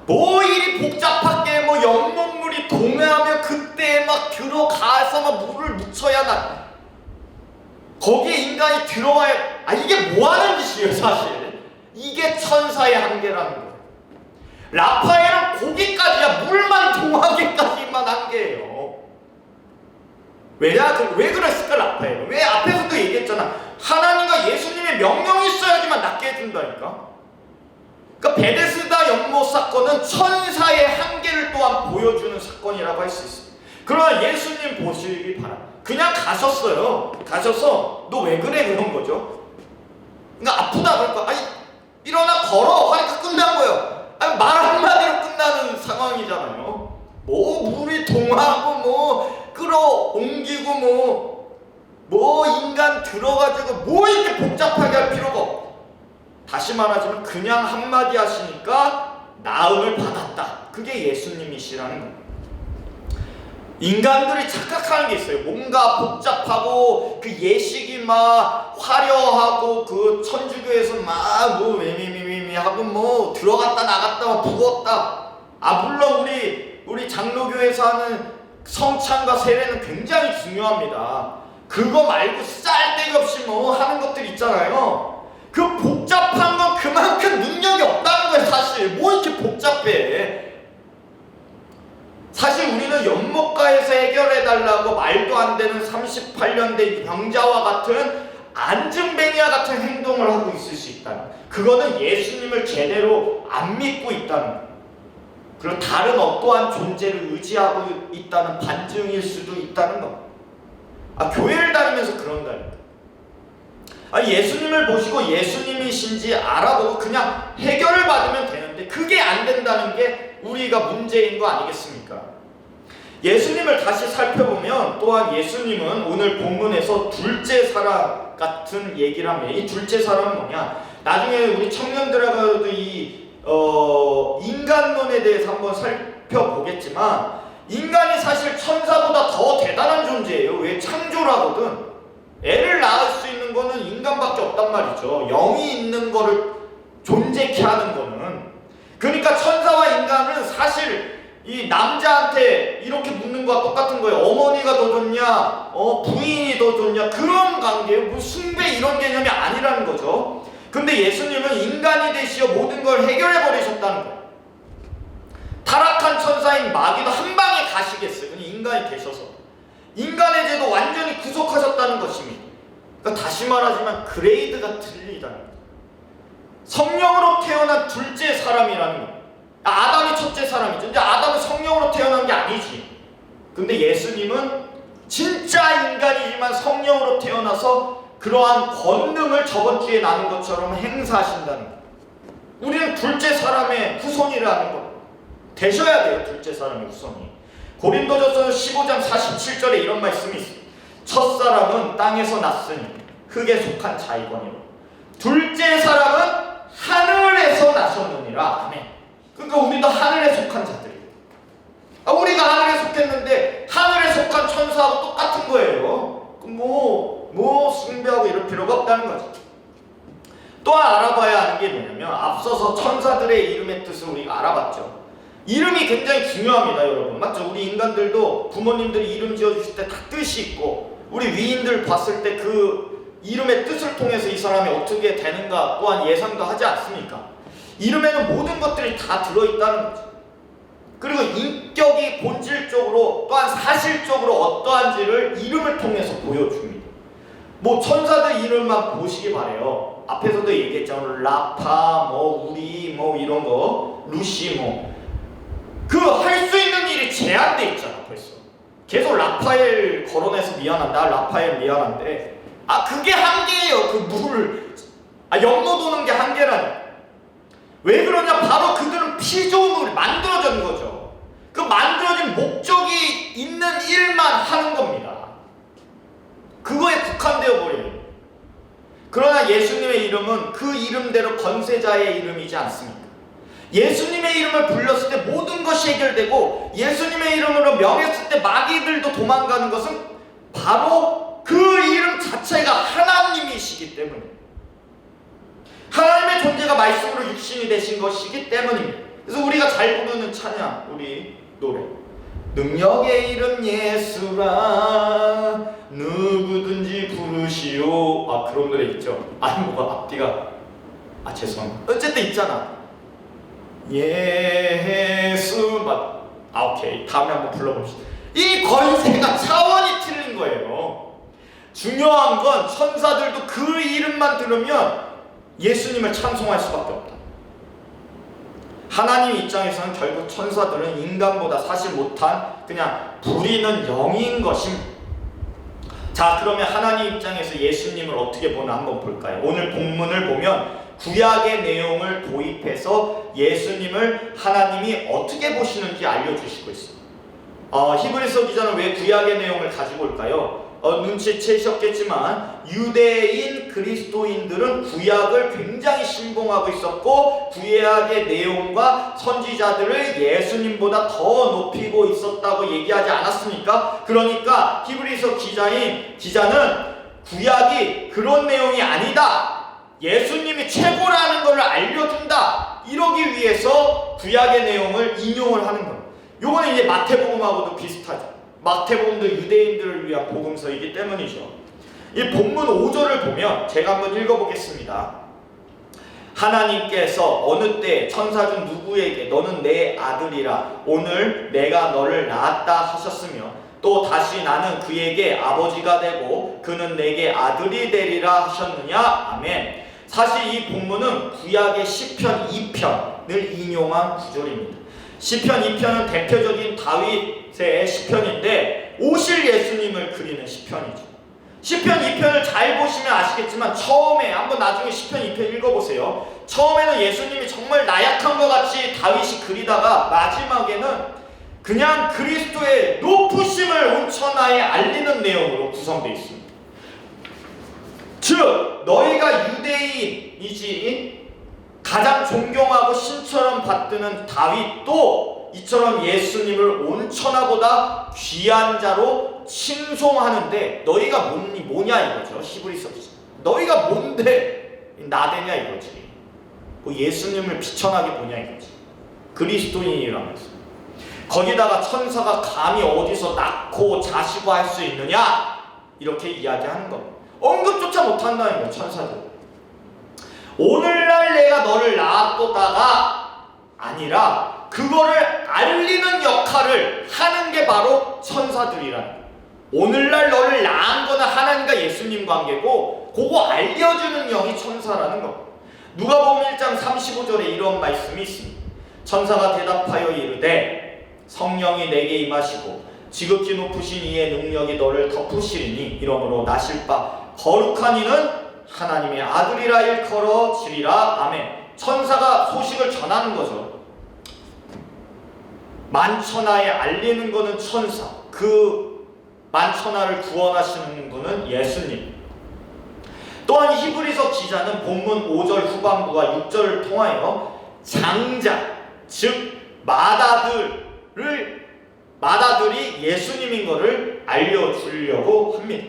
[SPEAKER 2] 뭐 일이 복잡하게 연못물이 동해하면 그때 막 들어가서 막 물을 묻혀야 거기에 인간이 들어와야. 이게 뭐 하는 짓이에요 사실. 이게 천사의 한계라는 거예요. 라파엘은 거기까지야. 물만 동하게까지만 한계예요. 왜 그랬을까 라파엘은? 왜 앞에서도 얘기했잖아. 하나님과 예수님의 명령이 있어야지만 낫게 해준다니까. 그러니까 베데스다 연못 사건은 천사의 한계를 또한 보여주는 사건이라고 할 수 있습니다. 그러나 예수님 보시기 바랍니다. 그냥 가셨어요. 가셔서 너 왜 그래 그런 거죠. 그러니까 아프다 그러니까 일어나 걸어 하니까 끝난 거예요. 말 한마디로 끝나는 상황이잖아요. 물이 동하고 끌어옮기고 인간 들어가지고 이렇게 복잡하게 할 필요가 없고. 다시 말하자면 그냥 한마디 하시니까 나음을 받았다. 그게 예수님이시라는 거예요. 인간들이 착각하는 게 있어요. 뭔가 복잡하고 그 예식이 막 화려하고 그 천주교에서 웨미미미미 하고 들어갔다 나갔다 부었다. 물론 우리 장로교에서 하는 성찬과 세례는 굉장히 중요합니다. 그거 말고 쌀데기 없이 뭐 하는 것들 있잖아요. 그 복잡한 건 그만큼 능력이 없다는 거예요. 사실 뭐 이렇게 복잡해. 사실 우리는 연못가에서 해결해달라고 말도 안 되는 38년 된 병자와 같은 안증뱅이와 같은 행동을 하고 있을 수 있다는, 그거는 예수님을 제대로 안 믿고 있다는 거예요. 그리고 다른 어떠한 존재를 의지하고 있다는 반증일 수도 있다는 거. 교회를 다니면서 그런다니까. 예수님을 보시고 예수님이신지 알아보고 그냥 해결을 받으면 되는데 그게 안 된다는 게 우리가 문제인 거 아니겠습니까? 예수님을 다시 살펴보면 또한 예수님은 오늘 본문에서 둘째 사람 같은 얘기를 합니다. 이 둘째 사람은 뭐냐? 나중에 우리 청년들하고도 이 인간론에 대해서 한번 살펴보겠지만, 인간이 사실 천사보다 더 대단한 존재예요. 왜? 창조라거든. 애를 낳을 수 있는 거는 인간밖에 없단 말이죠. 영이 있는 거를 존재케 하는 거는. 그러니까 천사와 인간은 사실 이 남자한테 이렇게 묻는 거와 똑같은 거예요. 어머니가 더 좋냐, 부인이 더 좋냐, 그런 관계예요. 뭐 숭배 이런 개념이 아니라는 거죠. 근데 예수님은 인간이 되시어 모든 걸 해결해 버리셨다는 거예요. 타락한 천사인 마귀도 한 방에 가시겠어요. 그냥 인간이 되셔서 인간의 죄도 완전히 구속하셨다는 것입니다. 그러니까 다시 말하지만 그레이드가 틀리다는 거예요. 성령으로 태어난 둘째 사람이라는 거예요. 아담이 첫째 사람이죠. 근데 아담은 성령으로 태어난 게 아니지. 근데 예수님은 진짜 인간이지만 성령으로 태어나서 그러한 권능을 저번 주에 나눈 것처럼 행사하신다는 거예요. 우리는 둘째 사람의 후손이라는 거 되셔야 돼요. 둘째 사람의 후손이. 고린도전서 15장 47절에 이런 말씀이 있습니다. 첫사람은 땅에서 났으니 흙에 속한 자이거니와 둘째 사람은 하늘에서 나셨느니라. 아멘. 그러니까 우리도 하늘에 속한 자들이에요. 우리가 하늘에 속했는데 하늘에 속한 천사하고 똑같은 거예요. 뭐 숭배하고 이럴 필요가 없다는 거죠. 또한 알아봐야 하는 게 뭐냐면, 앞서서 천사들의 이름의 뜻을 우리가 알아봤죠. 이름이 굉장히 중요합니다, 여러분. 맞죠? 우리 인간들도 부모님들이 이름 지어주실 때 다 뜻이 있고, 우리 위인들 봤을 때 그 이름의 뜻을 통해서 이 사람이 어떻게 되는가 또한 예상도 하지 않습니까? 이름에는 모든 것들이 다 들어있다는 거죠. 그리고 인격이 본질적으로 또한 사실적으로 어떠한지를 이름을 통해서 보여줍니다. 뭐 천사들 이름만 보시기 바래요. 앞에서도 얘기했잖아요. 라파, 우리, 이런 거, 루시, 그 할 수 있는 일이 제한돼 있잖아. 벌써 계속 라파엘 거론해서 미안한다, 라파엘 미안한데, 그게 한계예요. 그 물, 연못 도는 게 한계라니. 왜 그러냐? 바로 그들은 피조물이 만들어진 거죠. 그 만들어진 목적이 있는 일만 하는 겁니다. 그거에 국한되어 버려요. 그러나 예수님의 이름은 그 이름대로 건세자의 이름이지 않습니까? 예수님의 이름을 불렀을 때 모든 것이 해결되고, 예수님의 이름으로 명했을 때 마귀들도 도망가는 것은 바로 그 이름 자체가 하나님이시기 때문에, 하나님의 존재가 말씀으로 육신이 되신 것이기 때문입니다. 그래서 우리가 잘 부르는 찬양, 우리 노래, 능력의 이름 예수라 누구든지 부르시오. 그런 노래 있죠. 뭐가 앞뒤가 죄송합니다. 어쨌든 있잖아. 예수 오케이. 다음에 한번 불러봅시다. 이 권세가 차원이 틀린 거예요. 중요한 건 천사들도 그 이름만 들으면 예수님을 찬송할 수밖에 없다. 하나님 입장에서는 결국 천사들은 인간보다 사실 못한 그냥 부리는 영인 것입니다. 자, 그러면 하나님 입장에서 예수님을 어떻게 보나 한번 볼까요? 오늘 본문을 보면 구약의 내용을 도입해서 예수님을 하나님이 어떻게 보시는지 알려주시고 있습니다. 히브리서 기자는 왜 구약의 내용을 가지고 올까요? 눈치채셨겠지만 유대인 그리스도인들은 구약을 굉장히 신봉하고 있었고, 구약의 내용과 선지자들을 예수님보다 더 높이고 있었다고 얘기하지 않았습니까? 그러니까 히브리서 기자는 구약이 그런 내용이 아니다, 예수님이 최고라는 것을 알려준다, 이러기 위해서 구약의 내용을 인용을 하는 겁니다. 요거는 이제 마태복음하고도 비슷하죠. 마태복음도 유대인들을 위한 복음서이기 때문이죠. 이 본문 5절을 보면 제가 한번 읽어보겠습니다. 하나님께서 어느 때 천사 중 누구에게 너는 내 아들이라 오늘 내가 너를 낳았다 하셨으며 또 다시 나는 그에게 아버지가 되고 그는 내게 아들이 되리라 하셨느냐. 아멘. 사실 이 본문은 구약의 시편 2편을 인용한 구절입니다. 시편 2편은 대표적인 다윗의 시편인데 오실 예수님을 그리는 시편이죠. 시편 2편을 잘 보시면 아시겠지만 처음에 한번 나중에 시편 2편 읽어보세요. 처음에는 예수님이 정말 나약한 것 같이 다윗이 그리다가 마지막에는 그냥 그리스도의 높으심을 온 천하에 알리는 내용으로 구성되어 있습니다. 즉 너희가 유대인이지 가장 존경하고 신처럼 받드는 다윗도 이처럼 예수님을 온 천하보다 귀한 자로 칭송하는데 너희가 뭐냐 이거죠. 히브리서 너희가 뭔데 나대냐 이거지. 뭐 예수님을 비천하게 보냐 이거지. 그리스도인이라면서 거기다가 천사가 감히 어디서 낳고 자시고 할 수 있느냐 이렇게 이야기하는 겁니다. 언급조차 못한다는 거예요. 천사들. 오늘날 내가 너를 낳았도다가 아니라 그거를 알리는 역할을 하는 게 바로 천사들이라는 거예요. 오늘날 너를 낳은 거는 하나님과 예수님 관계고 그거 알려주는 영이 천사라는 겁니다. 누가복음 1장 35절에 이런 말씀이 있습니다. 천사가 대답하여 이르되 성령이 내게 임하시고 지극히 높으신 이의 능력이 너를 덮으시리니 이러므로 나실 바 거룩한 이는 하나님의 아들이라 일컬어지리라. 아멘. 천사가 소식을 전하는 거죠. 만천하에 알리는 것은 천사, 그 만천하를 구원하시는 분은 예수님. 또한 히브리서 기자는 본문 5절 후반부와 6절을 통하여 장자, 즉 마다들이 예수님인 것을 알려주려고 합니다.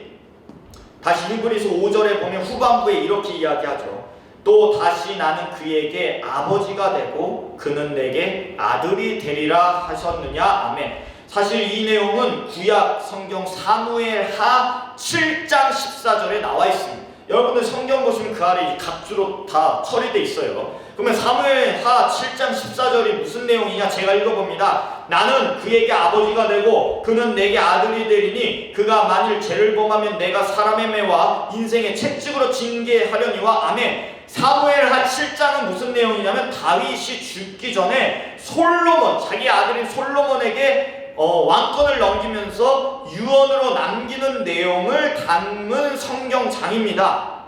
[SPEAKER 2] 다시 히브리서 5절에 보면 후반부에 이렇게 이야기하죠. 또 다시 나는 그에게 아버지가 되고 그는 내게 아들이 되리라 하셨느냐. 아멘. 사실 이 내용은 구약 성경 사무엘하 7장 14절에 나와 있습니다. 여러분들 성경 보시면 그 아래 각주로 다 처리되어 있어요. 그러면 사무엘하 7장 14절이 무슨 내용이냐 제가 읽어봅니다. 나는 그에게 아버지가 되고 그는 내게 아들이 되리니 그가 만일 죄를 범하면 내가 사람의 매와 인생의 채찍으로 징계하려니와. 아멘. 사무엘하 7장은 무슨 내용이냐면 다윗이 죽기 전에 솔로몬, 자기 아들인 솔로몬에게 왕권을 넘기면서 유언으로 남기는 내용을 담은 성경장입니다.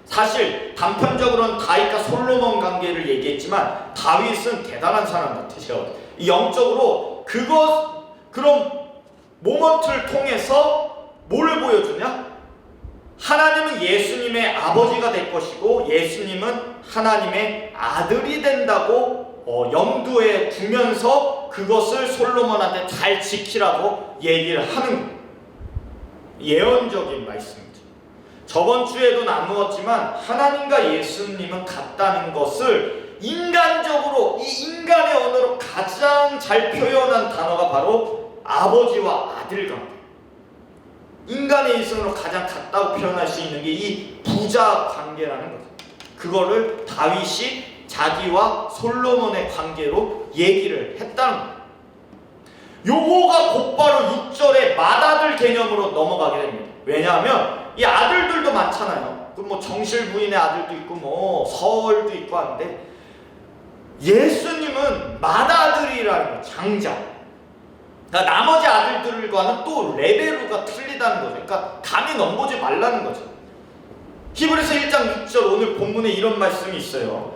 [SPEAKER 2] 사실 단편적으로는 다윗과 솔로몬 관계를 얘기했지만 다윗은 대단한 사람 같으셔. 영적으로 그런 모먼트를 통해서 뭐를 보여주냐? 하나님은 예수님의 아버지가 될 것이고 예수님은 하나님의 아들이 된다고 염두에 두면서 그것을 솔로몬한테 잘 지키라고 얘기를 하는 예언적인 말씀이죠. 저번 주에도 나누었지만 하나님과 예수님은 같다는 것을 인간적으로 이 인간의 언어로 가장 잘 표현한 단어가 바로 아버지와 아들 관계. 인간의 이성으로 가장 같다고 표현할 수 있는 게 이 부자 관계라는 거죠. 그거를 다윗이 자기와 솔로몬의 관계로 얘기를 했다는 거예요. 요거가 곧바로 6절의 맏아들 개념으로 넘어가게 됩니다. 왜냐하면 이 아들들도 많잖아요. 그 뭐 정실 부인의 아들도 있고 뭐 서울도 있고 하는데 예수님은 맏아들이라는 거예요. 장자. 그러니까 나머지 아들들과는 또 레벨로가 틀리다는 거죠. 그러니까 감히 넘보지 말라는 거죠. 히브리서 1장 6절 오늘 본문에 이런 말씀이 있어요.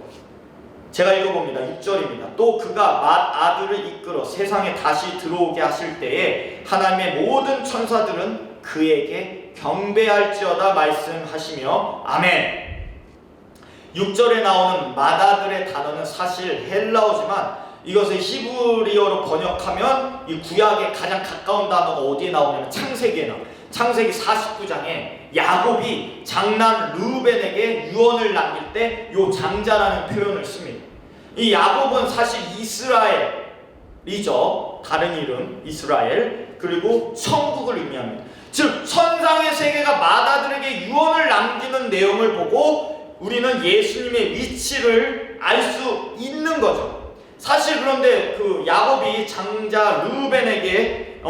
[SPEAKER 2] 제가 읽어봅니다. 6절입니다. 또 그가 맏아들을 이끌어 세상에 다시 들어오게 하실 때에 하나님의 모든 천사들은 그에게 경배할지어다 말씀하시며. 아멘. 6절에 나오는 맏아들의 단어는 사실 헬라어지만 이것을 히브리어로 번역하면 이 구약에 가장 가까운 단어가 어디에 나오냐면 창세기에 나와요. 창세기 49장에 야곱이 장남 르우벤에게 유언을 남길 때 요 장자라는 표현을 씁니다. 이 야곱은 사실 이스라엘 이스라엘이죠. 다른 이름 이스라엘, 그리고 천국을 의미합니다. 즉 천상의 세계가 마다들에게 유언을 남기는 내용을 보고 우리는 예수님의 위치를 알 수 있는 거죠. 사실 그런데 그 야곱이 장자 르우벤에게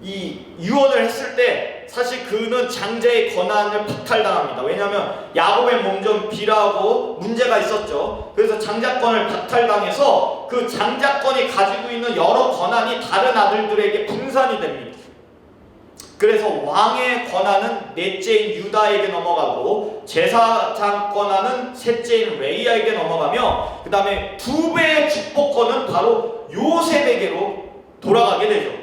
[SPEAKER 2] 이 유언을 했을 때 사실 그는 장자의 권한을 박탈당합니다. 왜냐하면 야곱의 몸좀 비라고 문제가 있었죠. 그래서 장자권을 박탈당해서 그 장자권이 가지고 있는 여러 권한이 다른 아들들에게 분산이 됩니다. 그래서 왕의 권한은 넷째인 유다에게 넘어가고 제사장 권한은 셋째인 레이야에게 넘어가며 그 다음에 두 배의 축복권은 바로 요셉에게로 돌아가게 되죠.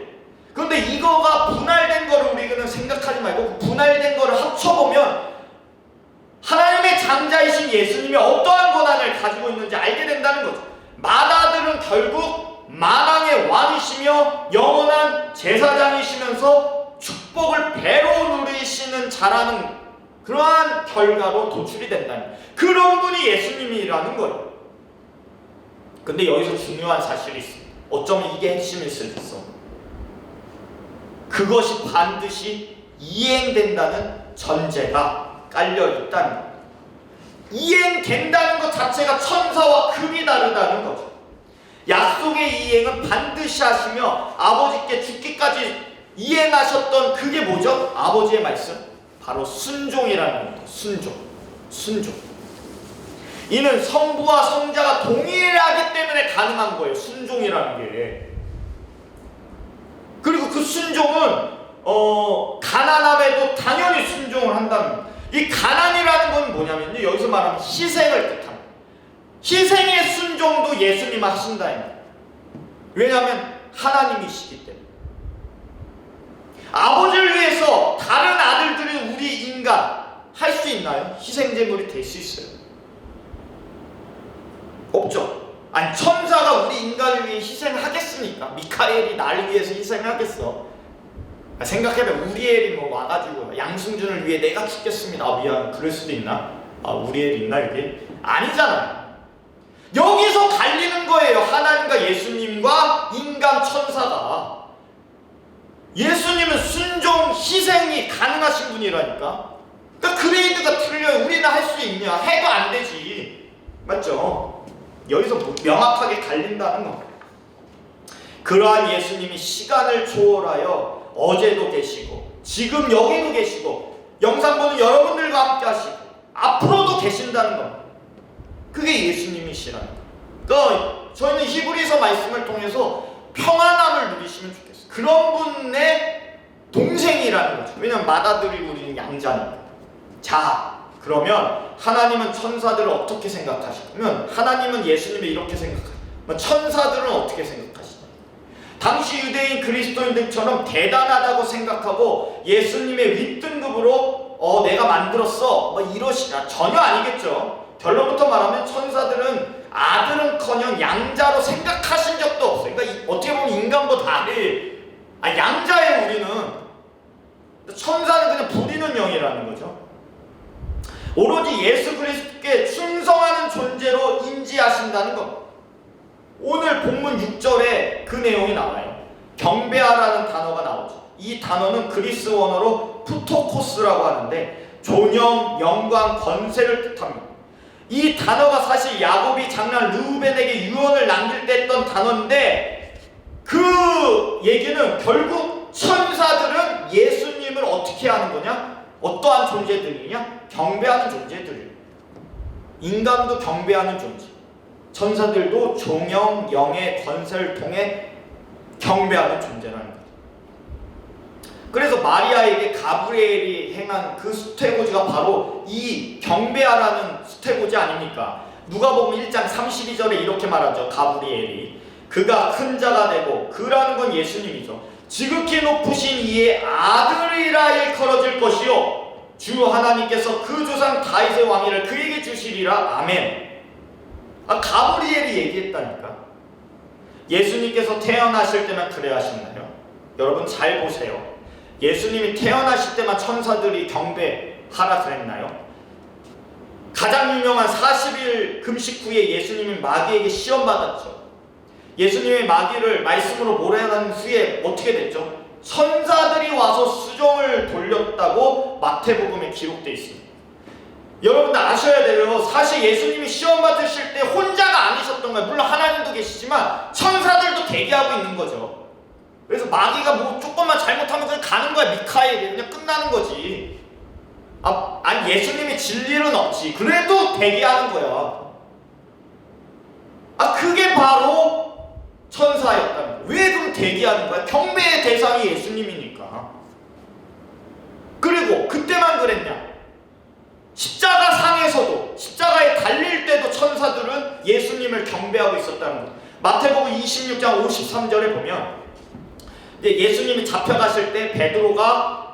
[SPEAKER 2] 그런데 이거가 분할된 거를 우리는 생각하지 말고 그 분할된 거를 합쳐보면 하나님의 장자이신 예수님이 어떠한 권한을 가지고 있는지 알게 된다는 거죠. 마다들은 결국 만왕의 왕이시며 영원한 제사장이시면서 축복을 배로 누리시는 자라는 그러한 결과로 도출이 된다는 그런 분이 예수님이라는 거예요. 근데 여기서 중요한 사실이 있습니다. 어쩌면 이게 핵심일 수도 있어. 그것이 반드시 이행된다는 전제가 깔려 있다는 거예요. 이행된다는 것 자체가 천사와 급이 다르다는 거죠. 약속의 이행은 반드시 하시며 아버지께 죽기까지 이행하셨던 그게 뭐죠? 아버지의 말씀? 바로 순종이라는 겁니다. 순종. 이는 성부와 성자가 동일하기 때문에 가능한 거예요. 순종이라는 게. 그리고 그 순종은 가난함에도 당연히 순종을 한답니다. 이 가난이라는 건 뭐냐면요, 여기서 말하면 희생을 뜻합니다. 희생의 순종도 예수님 하신다입니다. 왜냐하면 하나님이시기 때문에. 아버지를 위해서 다른 아들들이 우리 인간 할 수 있나요? 희생제물이 될 수 있어요? 없죠. 아니 천사가 우리 인간을 위해 희생하겠습니까? 미카엘이 나를 위해서 희생하겠어? 생각해보면 우리엘이 뭐 와가지고 양승준을 위해 내가 죽겠습니다. 아 미안, 그럴 수도 있나? 아 우리엘 있나 이게? 아니잖아요. 여기서 갈리는 거예요. 하나님과 예수님과 인간 천사가. 예수님은 순종, 희생이 가능하신 분이라니까. 그러니까 그레이드가 틀려요. 우리는 할 수 있냐? 해도 안 되지. 맞죠? 여기서 명확하게 갈린다는 거. 그러한 예수님이 시간을 초월하여 어제도 계시고 지금 여기도 계시고 영상 보는 여러분들과 함께 하시고 앞으로도 계신다는 거. 그게 예수님이시라는 거. 그러니까 저희는 히브리서 말씀을 통해서 평안함을 누리시면 좋겠어요. 그런 분의 동생이라는 거죠. 왜냐하면 맏아들이 우리는 양자니까. 자, 그러면 하나님은 천사들을 어떻게 생각하시냐면 하나님은 예수님을 이렇게 생각하시고 천사들은 어떻게 생각하시냐. 당시 유대인 그리스도인들처럼 대단하다고 생각하고 예수님의 윗등급으로 내가 만들었어 이러시나 전혀 아니겠죠. 결론부터 말하면 천사들은 아들은커녕 양자로 생각하신 적도 없어요. 그러니까 어떻게 보면 인간보다 양자예요. 우리는 천사는 그냥 부리는 영이라는 거죠. 오로지 예수 그리스도께 충성하는 존재로 인지하신다는 것. 오늘 본문 6절에 그 내용이 나와요. 경배하라는 단어가 나오죠. 이 단어는 그리스 원어로 푸토코스라고 하는데 존영, 영광, 권세를 뜻합니다. 이 단어가 사실 야곱이 장남 르우벤에게 유언을 남길 때 했던 단어인데 그 얘기는 결국 천사들은 예수님을 어떻게 하는 거냐? 어떠한 존재들이냐? 경배하는 존재들이에요. 인간도 경배하는 존재. 천사들도 종영, 영의 권세를 통해 경배하는 존재라는 거예요. 그래서 마리아에게 가브리엘이 행한 그 수태고지가 바로 이 경배하라는 수태고지 아닙니까? 누가복음 1장 32절에 이렇게 말하죠. 가브리엘이 그가 큰 자가 되고 그라는 건 예수님이죠. 지극히 높으신 이의 아들이라 일컬어질 것이요 주 하나님께서 그 조상 다윗의 왕위를 그에게 주시리라. 아멘. 가브리엘이 얘기했다니까. 예수님께서 태어나실 때만 그래 하셨나요? 여러분 잘 보세요. 예수님이 태어나실 때만 천사들이 경배하라 그랬나요? 가장 유명한 40일 금식 후에 예수님이 마귀에게 시험받았죠. 예수님의 마귀를 말씀으로 몰아낸 후에 어떻게 됐죠? 천사들이 와서 수종을 돌렸다고 마태복음에 기록되어 있습니다. 여러분들 아셔야 돼요. 사실 예수님이 시험 받으실 때 혼자가 아니셨던 거예요. 물론 하나님도 계시지만 천사들도 대기하고 있는 거죠. 그래서 마귀가 뭐 조금만 잘못하면 그냥 가는 거야. 미카엘이 그냥 끝나는 거지. 아니 예수님이 질 일은 없지. 그래도 대기하는 거야. 그게 바로 천사였다는 거야. 왜 그럼 대기하는 거야? 경배의 대상이 예수님이니까. 그리고 그때만 그랬냐? 십자가 상에서도, 십자가에 달릴 때도 천사들은 예수님을 경배하고 있었다는 것. 마태복음 26장 53절에 보면 이제 예수님이 잡혀가실 때 베드로가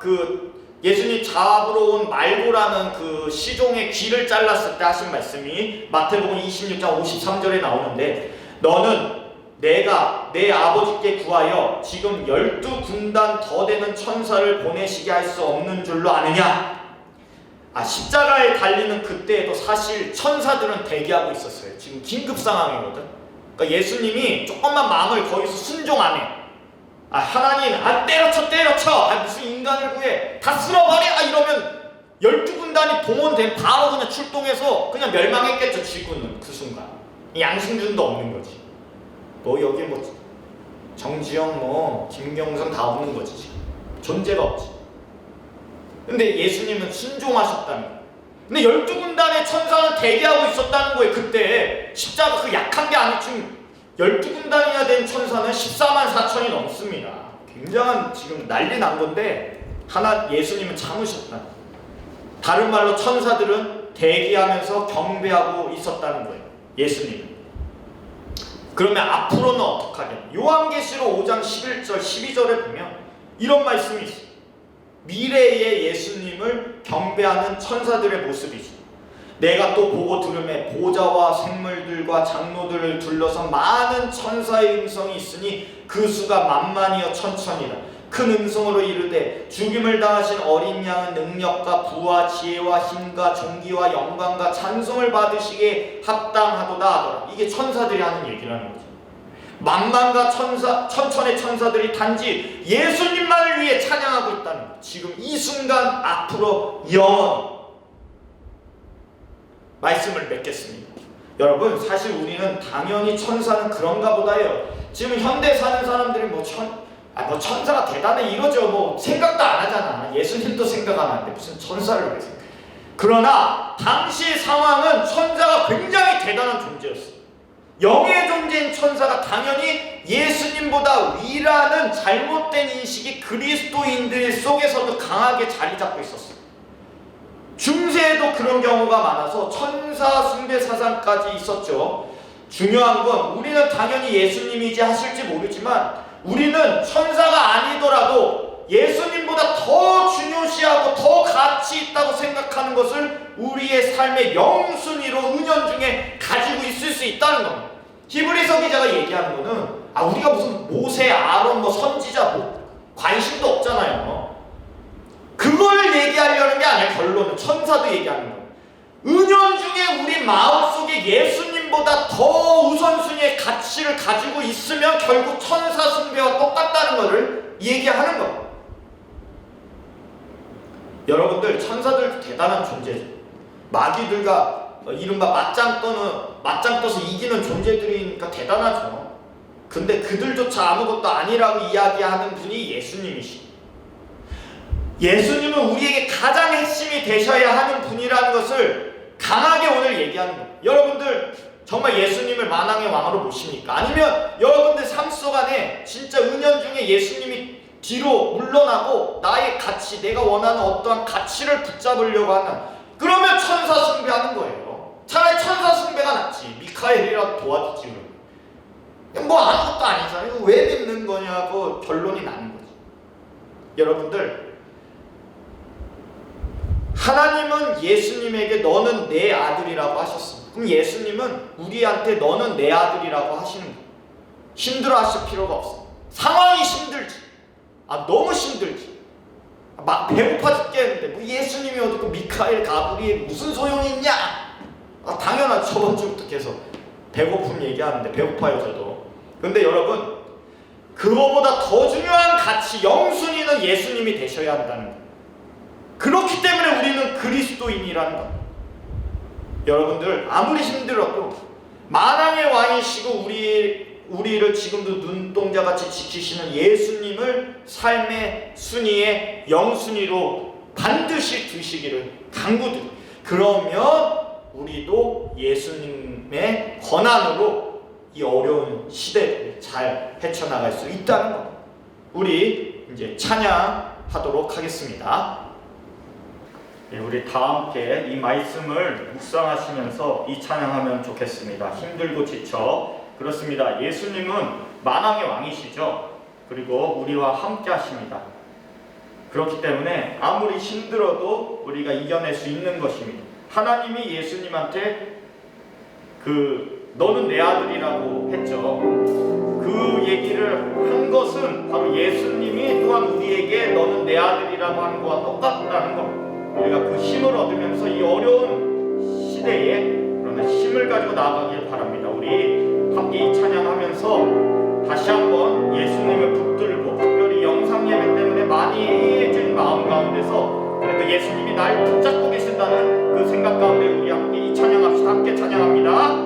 [SPEAKER 2] 예수님 잡으러 온 말고라는 그 시종의 귀를 잘랐을 때 하신 말씀이 마태복음 26장 53절에 나오는데, 너는 내가 내 아버지께 구하여 지금 12군단 더 되는 천사를 보내시게 할 수 없는 줄로 아느냐? 십자가에 달리는 그때에도 사실 천사들은 대기하고 있었어요. 지금 긴급 상황이거든. 그러니까 예수님이 조금만 마음을 거기서 순종 안 해. 하나님, 때려쳐. 무슨 인간을 구해. 다 쓸어버려. 이러면 12군단이 동원된 바로 그냥 출동해서 그냥 멸망했겠죠. 지구는 그 순간. 양심준도 없는 거지. 여기 정지영, 김경선 다 없는 거지. 지금. 존재가 없지. 근데 예수님은 순종하셨다는 거예요. 근데 12군단의 천사는 대기하고 있었다는 거예요. 그때 십자가 그 약한 게 아니고 지금 12군단이나 된 천사는 14만 4천이 넘습니다. 굉장한 지금 난리 난 건데 예수님은 참으셨다. 다른 말로 천사들은 대기하면서 경배하고 있었다는 거예요. 예수님은. 그러면 앞으로는 어떻게 하겠냐? 요한계시록 5장 11절 12절에 보면 이런 말씀이 있어요. 미래의 예수님을 경배하는 천사들의 모습이죠. 내가 또 보고 들음에 보좌와 생물들과 장로들을 둘러서 많은 천사의 음성이 있으니 그 수가 만만이여 천천이라. 큰 음성으로 이르되 죽임을 당하신 어린 양은 능력과 부와 지혜와 힘과 존귀와 영광과 찬송을 받으시기에 합당하도다 하더라. 이게 천사들이 하는 얘기라는 거죠. 만만과 천천의 천사들이 단지 예수님만을 위해 찬양하고 있다는 것. 지금 이 순간 앞으로 영원히 말씀을 맺겠습니다. 여러분, 사실 우리는 당연히 천사는 그런가 보다요. 지금 현대 사는 사람들이 천사가 대단해 이러죠. 생각도 안 하잖아. 예수님도 생각 안 하는데 무슨 천사를 왜 생각해. 그러나 당시 상황은 천사가 굉장히 대단한 존재였어요. 영의 존재인 천사가 당연히 예수님보다 위라는 잘못된 인식이 그리스도인들 속에서도 강하게 자리 잡고 있었어요. 중세에도 그런 경우가 많아서 천사 숭배 사상까지 있었죠. 중요한 건 우리는 당연히 예수님이지 하실지 모르지만 우리는 천사가 아니더라도 예수님보다 더 중요시하고 더 가치 있다고 생각하는 것을 우리의 삶의 영순위로 은연중에 가지고 있을 수 있다는 겁니다. 히브리서 기자가 얘기하는 거는 우리가 무슨 모세, 아론, 선지자 관심도 없잖아요. 그걸 얘기하려는 게 아니라 결론은 천사도 얘기하는 거예요. 은연중에 우리 마음속에 예수님보다 더 우선순위의 가치를 가지고 있으면 결국 천사 숭배와 똑같다는 것을 얘기하는 거예요. 여러분들, 천사들 대단한 존재죠. 마귀들과 이른바 맞짱 떠서 이기는 존재들이니까 대단하죠. 근데 그들조차 아무것도 아니라고 이야기하는 분이 예수님이시죠. 예수님은 우리에게 가장 핵심이 되셔야 하는 분이라는 것을 강하게 오늘 얘기하는 거예요. 여러분들 정말 예수님을 만왕의 왕으로 모십니까? 아니면 여러분들 삶 속 안에 진짜 은연중에 예수님이 뒤로 물러나고 나의 가치, 내가 원하는 어떠한 가치를 붙잡으려고 하는, 그러면 천사 숭배하는 거예요. 차라리 천사 숭배가 낫지. 미카엘이라도 도와주지. 아무것도 아니잖아요. 이거 왜 믿는 거냐고 결론이 나는 거지. 여러분들, 하나님은 예수님에게 너는 내 아들이라고 하셨습니다. 그럼 예수님은 우리한테 너는 내 아들이라고 하시는 거예요. 힘들어 하실 필요가 없어요. 상황이 힘들지. 너무 힘들지. 막 배고파 죽겠는데 예수님이 어디고 미카엘, 가브리엘 무슨 소용이 있냐? 당연하죠. 저번 주부터 계속 배고픔 얘기하는데 배고파요 저도. 근데 여러분, 그거보다 더 중요한 가치, 영순위는 예수님이 되셔야 한다는 거예요. 그렇기 때문에 우리는 그리스도인이라는 겁니다. 여러분들, 아무리 힘들어도 만왕의 왕이시고 우리를 지금도 눈동자같이 지키시는 예수님을 삶의 순위에 영순위로 반드시 두시기를 간구드려요. 그러면 우리도 예수님의 권한으로 이 어려운 시대를 잘 헤쳐나갈 수 있다는 것. 우리 이제 찬양하도록 하겠습니다. 우리 다 함께 이 말씀을 묵상하시면서 이 찬양하면 좋겠습니다. 힘들고 지쳐. 그렇습니다. 예수님은 만왕의 왕이시죠. 그리고 우리와 함께 하십니다. 그렇기 때문에 아무리 힘들어도 우리가 이겨낼 수 있는 것입니다. 하나님이 예수님한테 너는 내 아들이라고 했죠. 그 얘기를 한 것은 바로 예수님이 또한 우리에게 너는 내 아들이라고 하는 것과 똑같다는 것. 우리가 그 힘을 얻으면서 이 어려운 시대에 그러나 힘을 가지고 나아가길 바랍니다. 우리 함께 이 찬양하면서 다시 한번 예수님을 붙들고, 특별히 영상 예배 때문에 많이 해해진 마음 가운데서 그래도 예수님이 날 붙잡고 계신다는 그 생각 가운데 우리 함께 이 찬양합시다. 함께 찬양합니다.